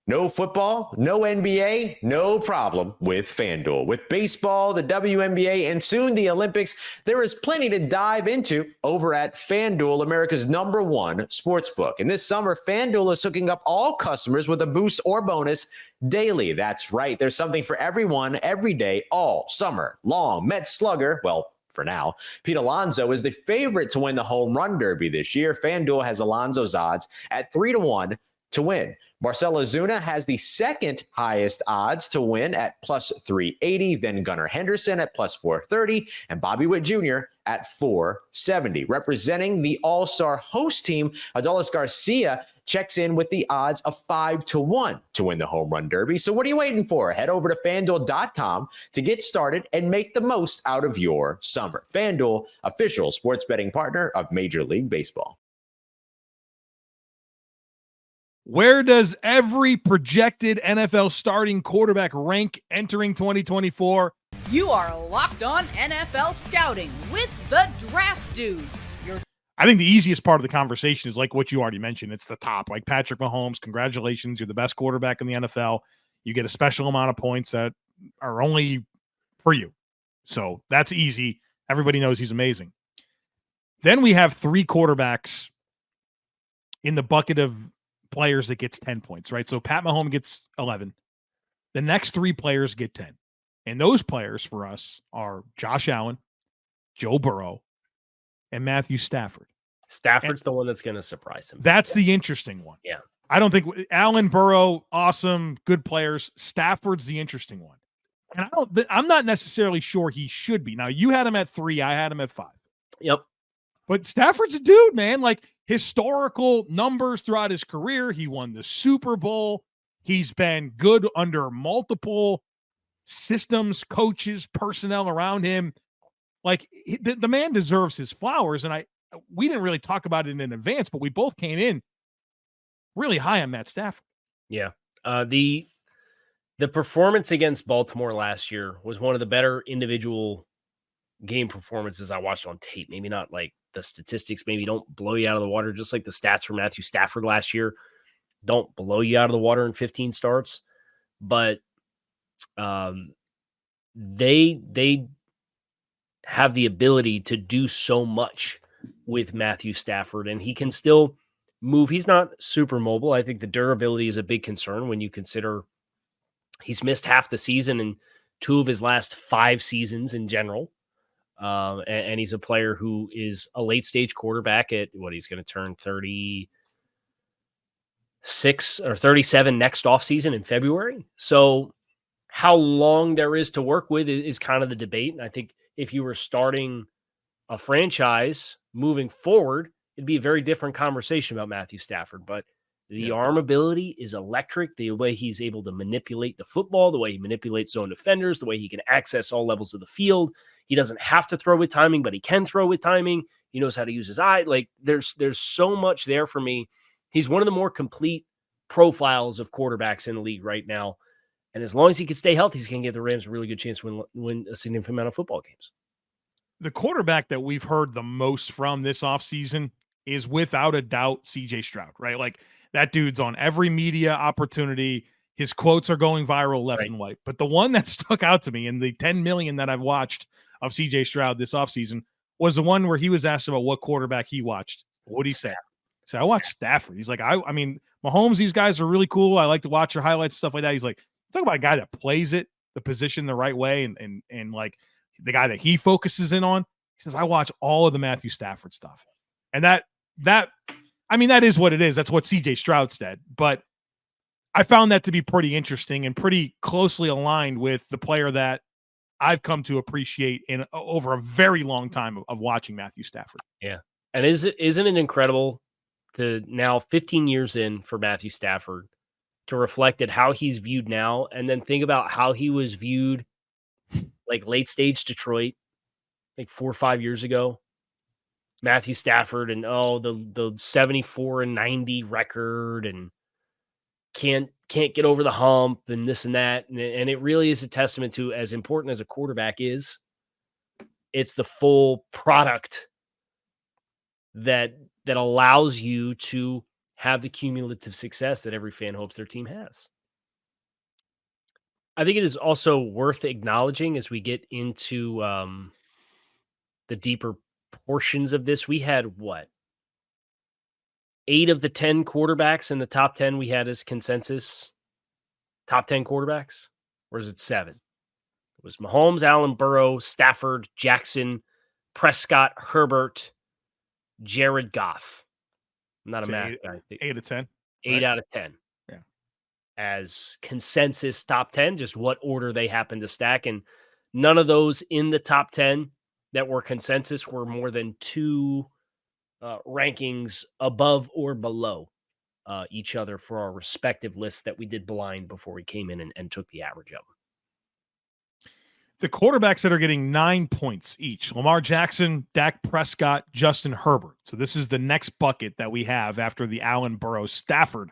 No football, no NBA, no problem with FanDuel. With baseball, the WNBA, and soon the Olympics, there is plenty to dive into over at FanDuel, America's #1 sportsbook. And this summer, FanDuel is hooking up all customers with a boost or bonus daily. That's right. There's something for everyone, every day, all summer long. Met slugger, well, for now, Pete Alonso is the favorite to win the home run derby this year. FanDuel has Alonso's odds at 3-1 to win. Marcell Ozuna has the second highest odds to win at plus 380, then Gunnar Henderson at plus 430, and Bobby Witt Jr. at 470. Representing the all-star host team, Adolis Garcia checks in with the odds of 5-1 to win the home run derby. So what are you waiting for? Head over to FanDuel.com to get started and make the most out of your summer. FanDuel, official sports betting partner of Major League Baseball. Where does every projected NFL starting quarterback rank entering 2024? You are Locked On NFL Scouting with the Draft Dudes. I think the easiest part of the conversation is like what you already mentioned. It's the top, like Patrick Mahomes. Congratulations. You're the best quarterback in the NFL. You get a special amount of points that are only for you. So that's easy. Everybody knows he's amazing. Then we have three quarterbacks in the bucket of players that gets 10 points, right? So Pat Mahomes gets 11. The next three players get 10. And those players for us are Josh Allen, Joe Burrow, and Matthew Stafford. Stafford's the one that's going to surprise him. That's the interesting one. Yeah. I don't think Allen, Burrow, awesome, good players. Stafford's the interesting one. And I'm not necessarily sure he should be. Now, you had him at 3. I had him at 5. Yep. But Stafford's a dude, man. Like, historical numbers throughout his career. He won the Super Bowl. He's been good under multiple systems, coaches, personnel around him. Like, the man deserves his flowers. And we didn't really talk about it in advance, but we both came in really high on Matt Stafford. Yeah. The performance against Baltimore last year was one of the better individual game performances I watched on tape. Maybe not like the statistics, maybe don't blow you out of the water, just like the stats for Matthew Stafford last year don't blow you out of the water in 15 starts. But they have the ability to do so much with Matthew Stafford, and he can still move. He's not super mobile. I think the durability is a big concern when you consider he's missed half the season in 2 of his last 5 seasons in general. And he's a player who is a late stage quarterback at what he's going to turn 36 or 37 next offseason in February. So how long there is to work with is kind of the debate. And I think if you were starting a franchise moving forward, it'd be a very different conversation about Matthew Stafford. But the arm ability is electric. The way he's able to manipulate the football, the way he manipulates zone defenders, the way he can access all levels of the field. He doesn't have to throw with timing, but he can throw with timing. He knows how to use his eye. Like there's so much there for me. He's one of the more complete profiles of quarterbacks in the league right now. And as long as he can stay healthy, he's going to give the Rams a really good chance to win a significant amount of football games. The quarterback that we've heard the most from this offseason is without a doubt CJ Stroud, right? Like that dude's on every media opportunity. His quotes are going viral left and right. But the one that stuck out to me in the 10 million that I've watched of CJ Stroud this offseason was the one where he was asked about what quarterback he watched. What did he say? He said, I watched Stafford. He's like, I mean, Mahomes, these guys are really cool. I like to watch your highlights and stuff like that. He's like, talk about a guy that plays it, the position the right way, and like the guy that he focuses in on. He says, I watch all of the Matthew Stafford stuff. And that is what it is. That's what CJ Stroud said. But I found that to be pretty interesting and pretty closely aligned with the player that I've come to appreciate in over a very long time of watching Matthew Stafford. Yeah. And isn't it incredible to now 15 years in for Matthew Stafford to reflect at how he's viewed now and then think about how he was viewed like late stage Detroit, like 4 or 5 years ago. Matthew Stafford and the 74-90 record and can't get over the hump and this and that. And it really is a testament to, as important as a quarterback is, it's the full product that allows you to have the cumulative success that every fan hopes their team has. I think it is also worth acknowledging as we get into the deeper portions of this. We had 8 of the 10 quarterbacks in the top 10 we had as consensus top 10 quarterbacks, or is it 7? It was Mahomes, Allen, Burrow, Stafford, Jackson, Prescott, Herbert, Jared Goff. I'm not a math guy. 8 out of 10. 8 out of 10. Yeah. As consensus top 10, just what order they happen to stack. And none of those in the top 10 that were consensus were more than 2 rankings above or below each other for our respective lists that we did blind before we came in and took the average of them. The quarterbacks that are getting 9 points each: Lamar Jackson, Dak Prescott, Justin Herbert. So this is the next bucket that we have after the Allen, Burrow, Stafford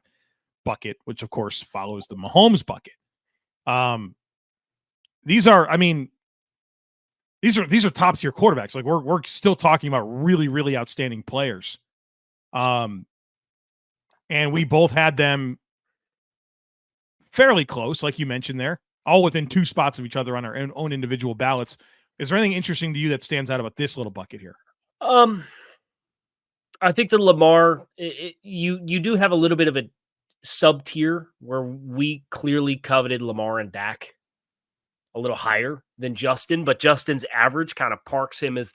bucket, which of course follows the Mahomes bucket. These are top tier quarterbacks. Like we're still talking about really, really outstanding players. And we both had them fairly close, like you mentioned there, all within 2 spots of each other on our own individual ballots. Is there anything interesting to you that stands out about this little bucket here? I think the Lamar, you do have a little bit of a sub tier where we clearly coveted Lamar and Dak a little higher than Justin, but Justin's average kind of parks him as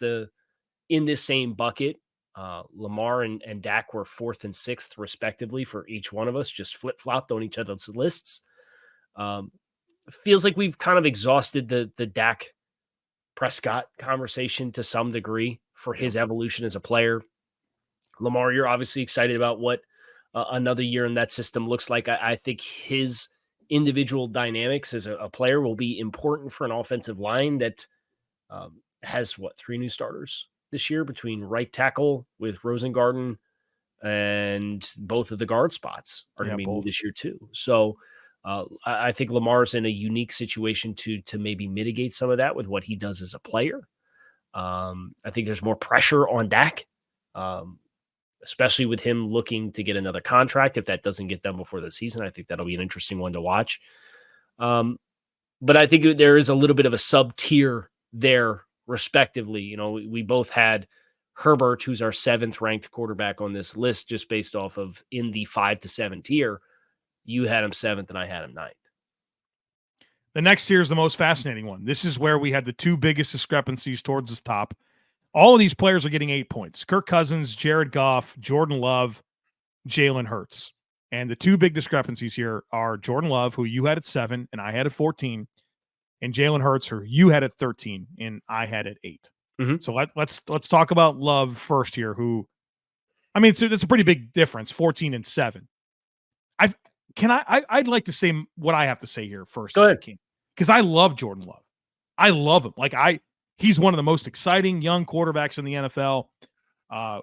in this same bucket. Lamar and Dak were 4th and 6th respectively for each one of us, just flip-flopped on each other's lists. Feels like we've kind of exhausted the Dak Prescott conversation to some degree for his evolution as a player. Lamar, you're obviously excited about what another year in that system looks like. I think his individual dynamics as a player will be important for an offensive line that has 3 new starters this year between right tackle with Rosengarten, and both of the guard spots are going to be new both. this year too. So I think Lamar's in a unique situation to maybe mitigate some of that with what he does as a player. I think there's more pressure on Dak, especially with him looking to get another contract. If that doesn't get done before the season, I think that'll be an interesting one to watch. But I think there is a little bit of a sub tier there, respectively. You know, we both had Herbert, who's our 7th ranked quarterback on this list, just based off of in the 5 to 7 tier. You had him 7th and I had him 9th. The next tier is the most fascinating one. This is where we had the 2 biggest discrepancies towards the top. All of these players are getting 8 points. Kirk Cousins, Jared Goff, Jordan Love, Jalen Hurts. And the 2 big discrepancies here are Jordan Love, who you had at 7 and I had at 14, and Jalen Hurts, who you had at 13 and I had at 8. Mm-hmm. So let's talk about Love first here, who, I mean, it's a pretty big difference, 14 and 7. I'd like to say what I have to say here first. Go ahead. Because I love Jordan Love. I love him. He's one of the most exciting young quarterbacks in the NFL.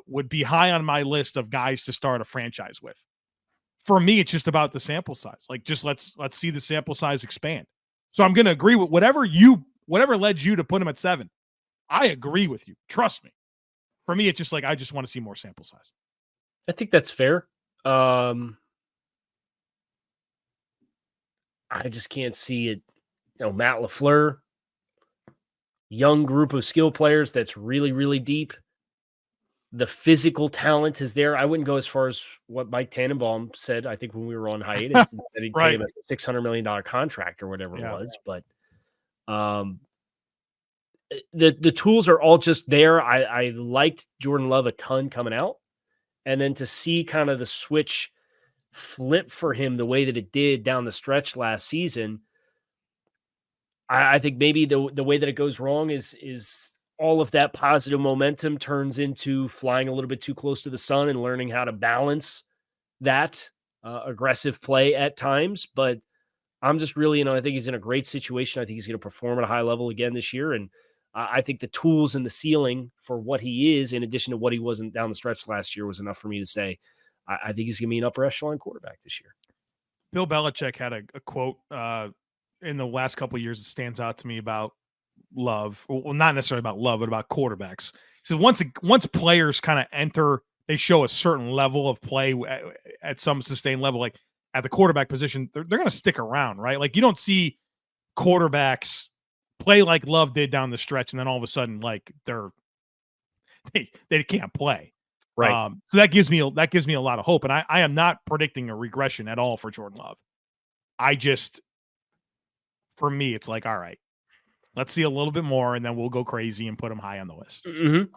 Would be high on my list of guys to start a franchise with. For me, it's just about the sample size. Just let's see the sample size expand. So I'm going to agree with whatever led you to put him at 7. I agree with you. Trust me. For me, it's just I just want to see more sample size. I think that's fair. I just can't see it. You know, Matt LaFleur, young group of skill players that's really, really deep. The physical talent is there. I wouldn't go as far as what Mike Tannenbaum said, I think, when we were on hiatus, and said he'd pay him a $600 million contract or whatever it was. But the tools are all just there. I liked Jordan Love a ton coming out. And then to see kind of the switch flip for him the way that it did down the stretch last season, I think maybe the way that it goes wrong is all of that positive momentum turns into flying a little bit too close to the sun and learning how to balance that aggressive play at times. But I'm just really, I think he's in a great situation. I think he's going to perform at a high level again this year. And I think the tools and the ceiling for what he is, in addition to what he wasn't down the stretch last year, was enough for me to say, I think he's going to be an upper echelon quarterback this year. Bill Belichick had a quote in the last couple of years that stands out to me about Love. Well, not necessarily about Love, but about quarterbacks. He said once players kind of enter, they show a certain level of play at some sustained level, like at the quarterback position, they're going to stick around, right? You don't see quarterbacks play like Love did down the stretch, and then all of a sudden, they can't play. Right. So that gives me a lot of hope, and I am not predicting a regression at all for Jordan Love. For me, it's all right, let's see a little bit more, and then we'll go crazy and put him high on the list. Mm-hmm.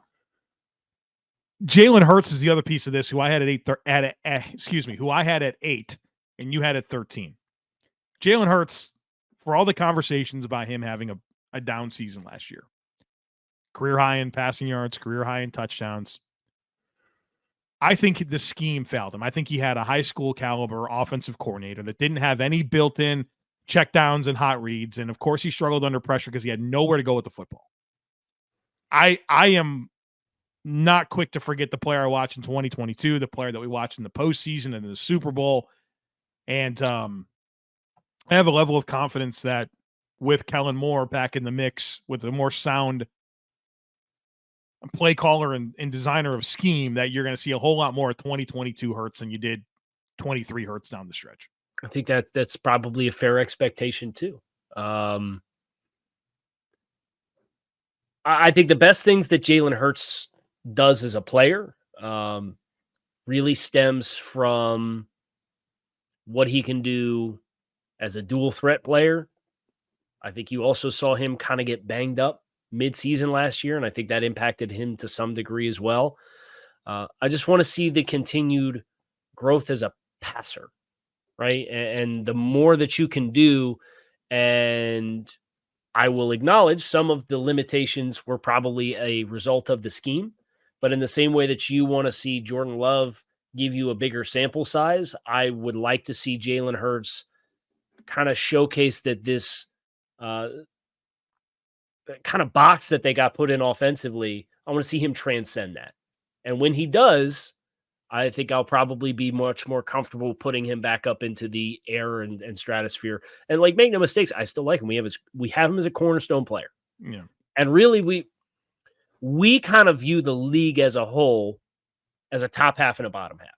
Jalen Hurts is the other piece of this, who I had who I had at 8, and you had at 13. Jalen Hurts, for all the conversations about him having a down season last year, career high in passing yards, career high in touchdowns, I think the scheme failed him. I think he had a high school caliber offensive coordinator that didn't have any built-in checkdowns and hot reads. And of course he struggled under pressure because he had nowhere to go with the football. I am not quick to forget the player I watched in 2022, the player that we watched in the postseason and in the Super Bowl. And I have a level of confidence that with Kellen Moore back in the mix, with a more sound play caller and designer of scheme, that you're going to see a whole lot more 2022 Hurts than you did 23 Hurts down the stretch. I think that's probably a fair expectation too. I think the best things that Jalen Hurts does as a player really stems from what he can do as a dual threat player. I think you also saw him kind of get banged up mid-season last year, and I think that impacted him to some degree as well. I just want to see the continued growth as a passer, right? And the more that you can do, and I will acknowledge some of the limitations were probably a result of the scheme, but in the same way that you want to see Jordan Love give you a bigger sample size, I would like to see Jalen Hurts kind of showcase that this kind of box that they got put in offensively, I want to see him transcend that. And when he does, I think I'll probably be much more comfortable putting him back up into the air and stratosphere. And like, make no mistakes, I still like him. We have him as a cornerstone player. Yeah. And really, we kind of view the league as a whole as a top half and a bottom half,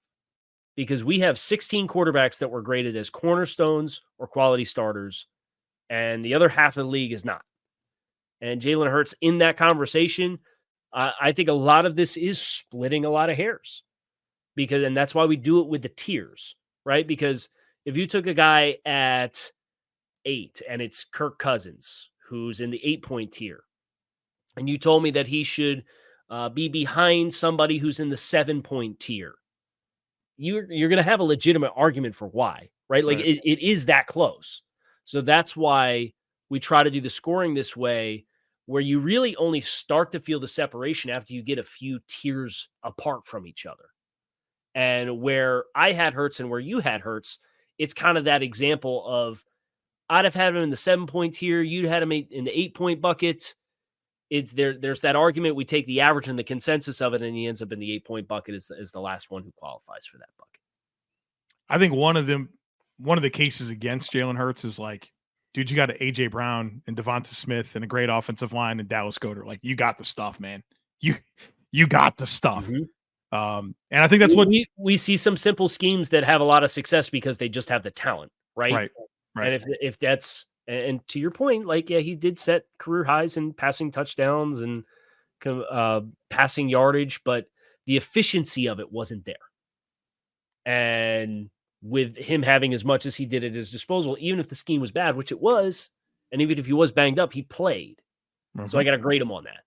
because we have 16 quarterbacks that were graded as cornerstones or quality starters, and the other half of the league is not. And Jalen Hurts in that conversation, I think a lot of this is splitting a lot of hairs, and that's why we do it with the tiers, right? Because if you took a guy at 8 and it's Kirk Cousins, who's in the 8-point tier, and you told me that he should be behind somebody who's in the 7-point tier, you're going to have a legitimate argument for why, right? Like, Right. it is that close. So that's why we try to do the scoring this way, where you really only start to feel the separation after you get a few tiers apart from each other. And where I had Hurts and where you had Hurts, it's kind of that example of, I'd have had him in the 7-point tier, you'd had him in the 8-point bucket. There's that argument. We take the average and the consensus of it, and he ends up in the 8-point bucket as the last one who qualifies for that bucket. I think one of the cases against Jalen Hurts is like, dude, you got an AJ Brown and Devonta Smith and a great offensive line and Dallas Goedert. Like, you got the stuff, man. You got the stuff. Mm-hmm. And I think that's what we see some simple schemes that have a lot of success because they just have the talent, right? Right. And if that's, and to your point, like, yeah, he did set career highs in passing touchdowns and passing yardage, but the efficiency of it wasn't there. And with him having as much as he did at his disposal, even if the scheme was bad, which it was, and even if he was banged up, he played. Mm-hmm. So I got to grade him on that.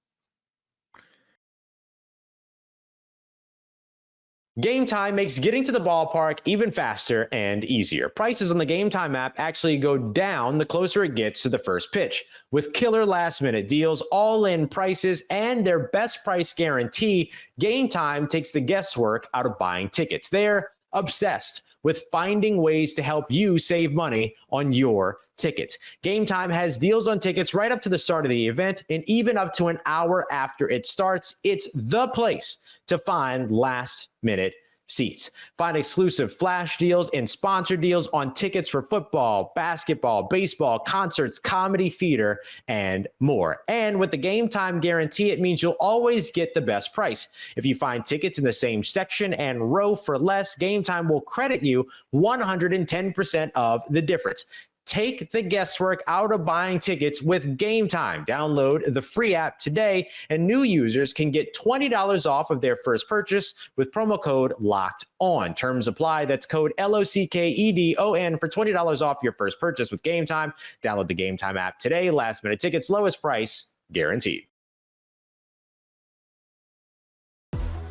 Game Time makes getting to the ballpark even faster and easier. Prices on the Game Time app actually go down the closer it gets to the first pitch. With killer last-minute deals, all-in prices, and their best price guarantee, Game Time takes the guesswork out of buying tickets. They're obsessed with finding ways to help you save money on your tickets. Game Time has deals on tickets right up to the start of the event and even up to an hour after it starts. It's the place to find last-minute seats. Find exclusive flash deals and sponsor deals on tickets for football, basketball, baseball, concerts, comedy, theater, and more. And with the Game Time guarantee, it means you'll always get the best price. If you find tickets in the same section and row for less, Game Time will credit you 110% of the difference. Take the guesswork out of buying tickets with Game Time. Download the free app today, and new users can get $20 off of their first purchase with promo code LOCKED ON. Terms apply. That's code LOCKEDON for $20 off your first purchase with Game Time. Download the Game Time app today. Last minute tickets, lowest price guaranteed.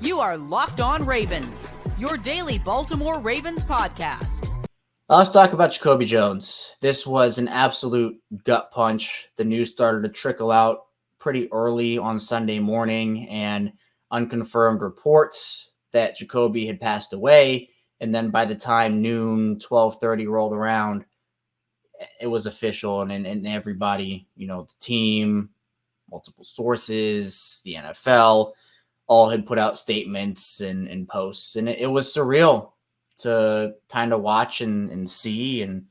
You are Locked On Ravens, your daily Baltimore Ravens podcast. Let's talk about Jacoby Jones. This was an absolute gut punch. The news started to trickle out pretty early on Sunday morning, and unconfirmed reports that Jacoby had passed away. And then by the time noon, 12:30 rolled around, it was official. And everybody, the team, multiple sources, the NFL, all had put out statements and posts. And it was surreal to kind of watch and see and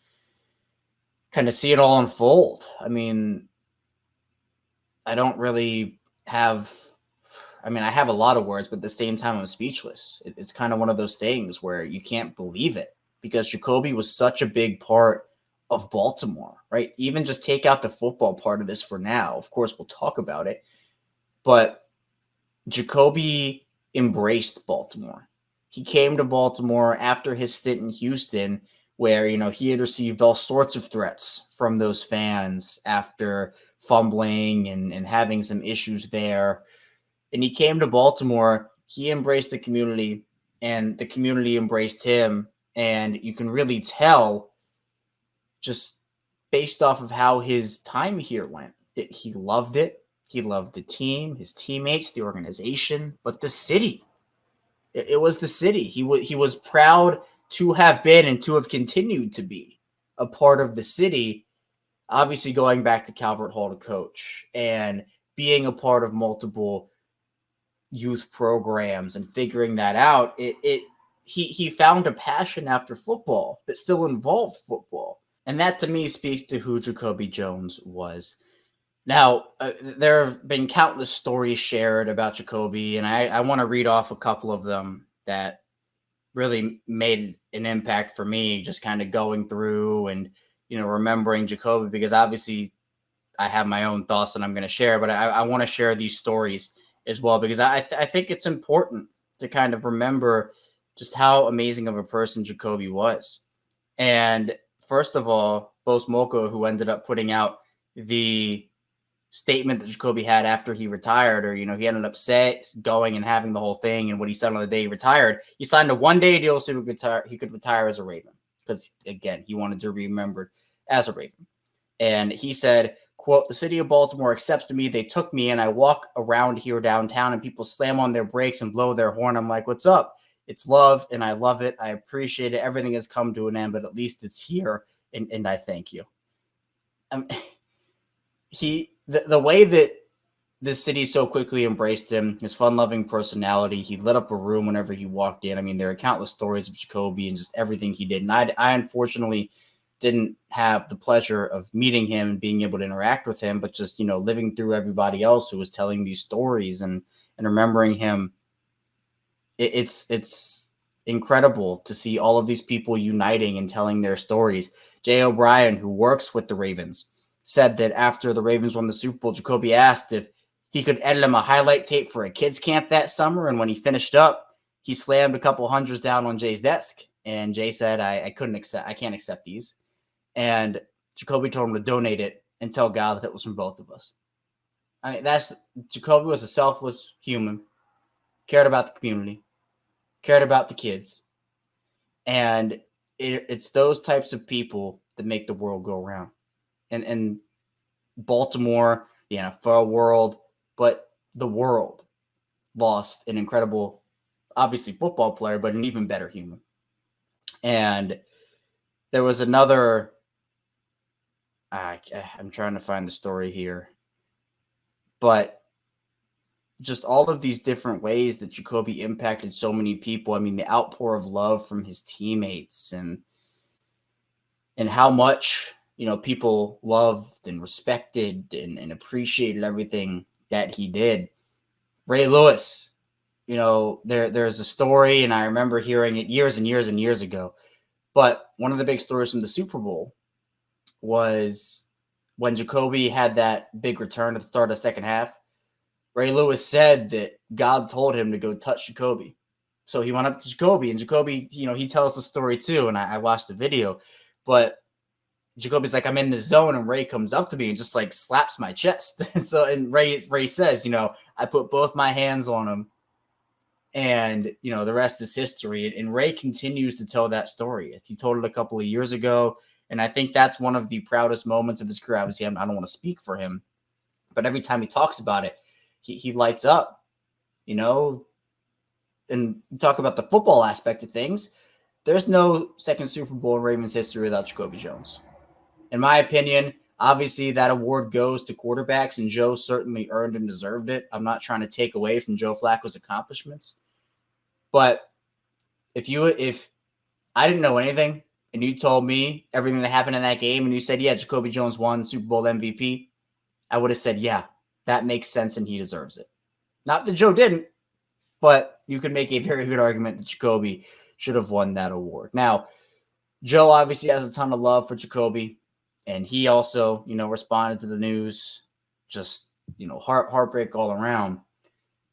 kind of see it all unfold. I mean, I don't really have, I have a lot of words, but at the same time, I'm speechless. It's kind of one of those things where you can't believe it because Jacoby was such a big part of Baltimore, right? Even just take out the football part of this for now. Of course, we'll talk about it, but Jacoby embraced Baltimore. He came to Baltimore after his stint in Houston, where, he had received all sorts of threats from those fans after fumbling and having some issues there. And he came to Baltimore, he embraced the community, and the community embraced him. And you can really tell just based off of how his time here went, that he loved it. He loved the team, his teammates, the organization, but the city. It was the city. He was proud to have been and to have continued to be a part of the city, obviously going back to Calvert Hall to coach and being a part of multiple youth programs and figuring that out. It he found a passion after football that still involved football. And that to me speaks to who Jacoby Jones was. Now, there have been countless stories shared about Jacoby, and I want to read off a couple of them that really made an impact for me, just kind of going through and, remembering Jacoby, because obviously I have my own thoughts that I'm going to share, but I want to share these stories as well, because I think it's important to kind of remember just how amazing of a person Jacoby was. And first of all, Bo Smolka, who ended up putting out the statement that Jacoby had after he retired, or, he ended up going and having the whole thing, and what he said on the day he retired, he signed a 1-day deal so he could retire as a Raven, because, again, he wanted to be remembered as a Raven. And he said, quote, "The city of Baltimore accepted me. They took me, and I walk around here downtown, and people slam on their brakes and blow their horn. I'm like, what's up? It's love, and I love it. I appreciate it. Everything has come to an end, but at least it's here, and I thank you." The way that the city so quickly embraced him, his fun-loving personality, he lit up a room whenever he walked in. I mean, there are countless stories of Jacoby and just everything he did. And I unfortunately didn't have the pleasure of meeting him and being able to interact with him, but just, living through everybody else who was telling these stories and remembering him. It's incredible to see all of these people uniting and telling their stories. Jay O'Brien, who works with the Ravens, said that after the Ravens won the Super Bowl, Jacoby asked if he could edit him a highlight tape for a kids camp that summer. And when he finished up, he slammed a couple hundreds down on Jay's desk. And Jay said, I can't accept these. And Jacoby told him to donate it and tell God that it was from both of us. I mean, Jacoby was a selfless human, cared about the community, cared about the kids. And it's those types of people that make the world go round. And Baltimore, the NFL world, but the world lost an incredible, obviously football player, but an even better human. And there was another, I'm trying to find the story here, but just all of these different ways that Jacoby impacted so many people. I mean, the outpour of love from his teammates and how much, people loved and respected and appreciated everything that he did. Ray Lewis, there's a story, and I remember hearing it years and years and years ago, but one of the big stories from the Super Bowl was when Jacoby had that big return at the start of the second half. Ray Lewis said that God told him to go touch Jacoby. So he went up to Jacoby, and Jacoby, he tells the story too, and I watched the video, but Jacoby's like, I'm in the zone, and Ray comes up to me and just like slaps my chest. And Ray says, I put both my hands on him, and the rest is history. And Ray continues to tell that story. He told it a couple of years ago, and I think that's one of the proudest moments of his career. Obviously, I don't want to speak for him, but every time he talks about it, he lights up, and talk about the football aspect of things. There's no second Super Bowl in Ravens history without Jacoby Jones. In my opinion, obviously that award goes to quarterbacks, and Joe certainly earned and deserved it. I'm not trying to take away from Joe Flacco's accomplishments, but if I didn't know anything and you told me everything that happened in that game and you said, yeah, Jacoby Jones won Super Bowl MVP, I would have said, yeah, that makes sense and he deserves it. Not that Joe didn't, but you could make a very good argument that Jacoby should have won that award. Now, Joe obviously has a ton of love for Jacoby, and he also, responded to the news, just, heartbreak all around.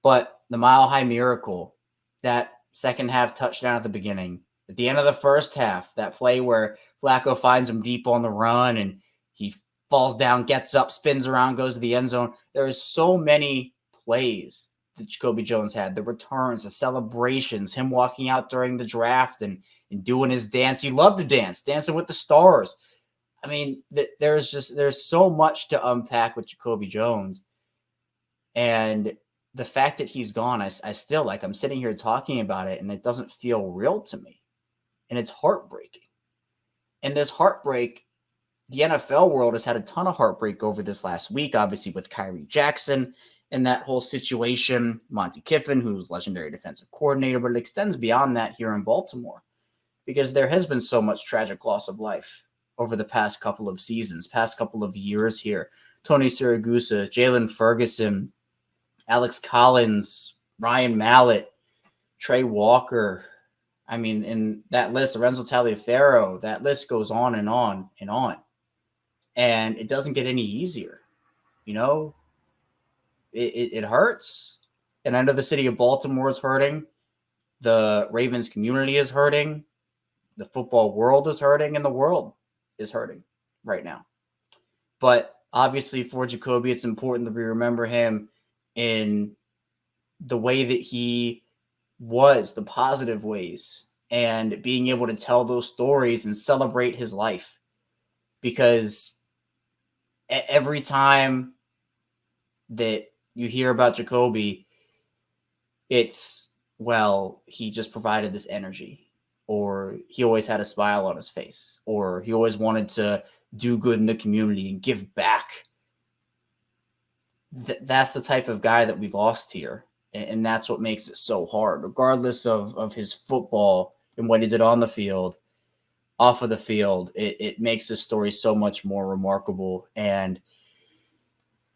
But the Mile High Miracle, that second half touchdown at the beginning, at the end of the first half, that play where Flacco finds him deep on the run and he falls down, gets up, spins around, goes to the end zone. There is so many plays that Jacoby Jones had, the returns, the celebrations, him walking out during the draft and doing his dance. He loved to dance, dancing with the stars. I mean, there's so much to unpack with Jacoby Jones. And the fact that he's gone, I still, I'm sitting here talking about it and it doesn't feel real to me. And it's heartbreaking. And this heartbreak, the NFL world has had a ton of heartbreak over this last week, obviously with Kyrie Jackson in that whole situation. Monty Kiffin, who's legendary defensive coordinator, but it extends beyond that here in Baltimore because there has been so much tragic loss of life over the past couple of seasons, past couple of years here. Tony Siragusa, Jalen Ferguson, Alex Collins, Ryan Mallett, Trey Walker. I mean, in that list, Lorenzo Taliaferro, that list goes on and on and on. And it doesn't get any easier. You know, it hurts. And I know the city of Baltimore is hurting. The Ravens community is hurting. The football world is hurting, and the world is hurting right now. But obviously for Jacoby, it's important that we remember him in the way that he was, the positive ways, and being able to tell those stories and celebrate his life. Because every time that you hear about Jacoby, it's, well, he just provided this energy, or he always had a smile on his face, or he always wanted to do good in the community and give back. That's the type of guy that we lost here. And that's what makes it so hard, regardless of his football and what he did on the field, off of the field. It makes his story so much more remarkable. And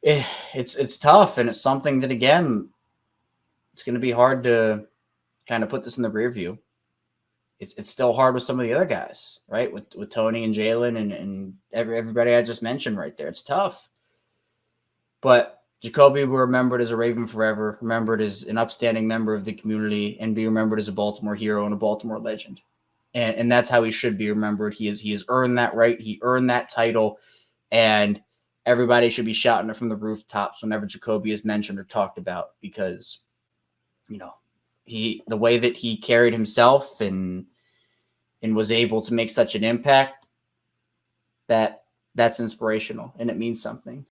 it's tough. And it's something that, again, it's going to be hard to kind of put this in the rear view. It's still hard with some of the other guys, right? With Tony and Jalen and everybody I just mentioned right there. It's tough. But Jacoby will be remembered as a Raven forever, remembered as an upstanding member of the community, and be remembered as a Baltimore hero and a Baltimore legend. And that's how he should be remembered. He has earned that right. He earned that title. And everybody should be shouting it from the rooftops whenever Jacoby is mentioned or talked about, because, you know, the way that he carried himself and was able to make such an impact, that's inspirational, and it means something.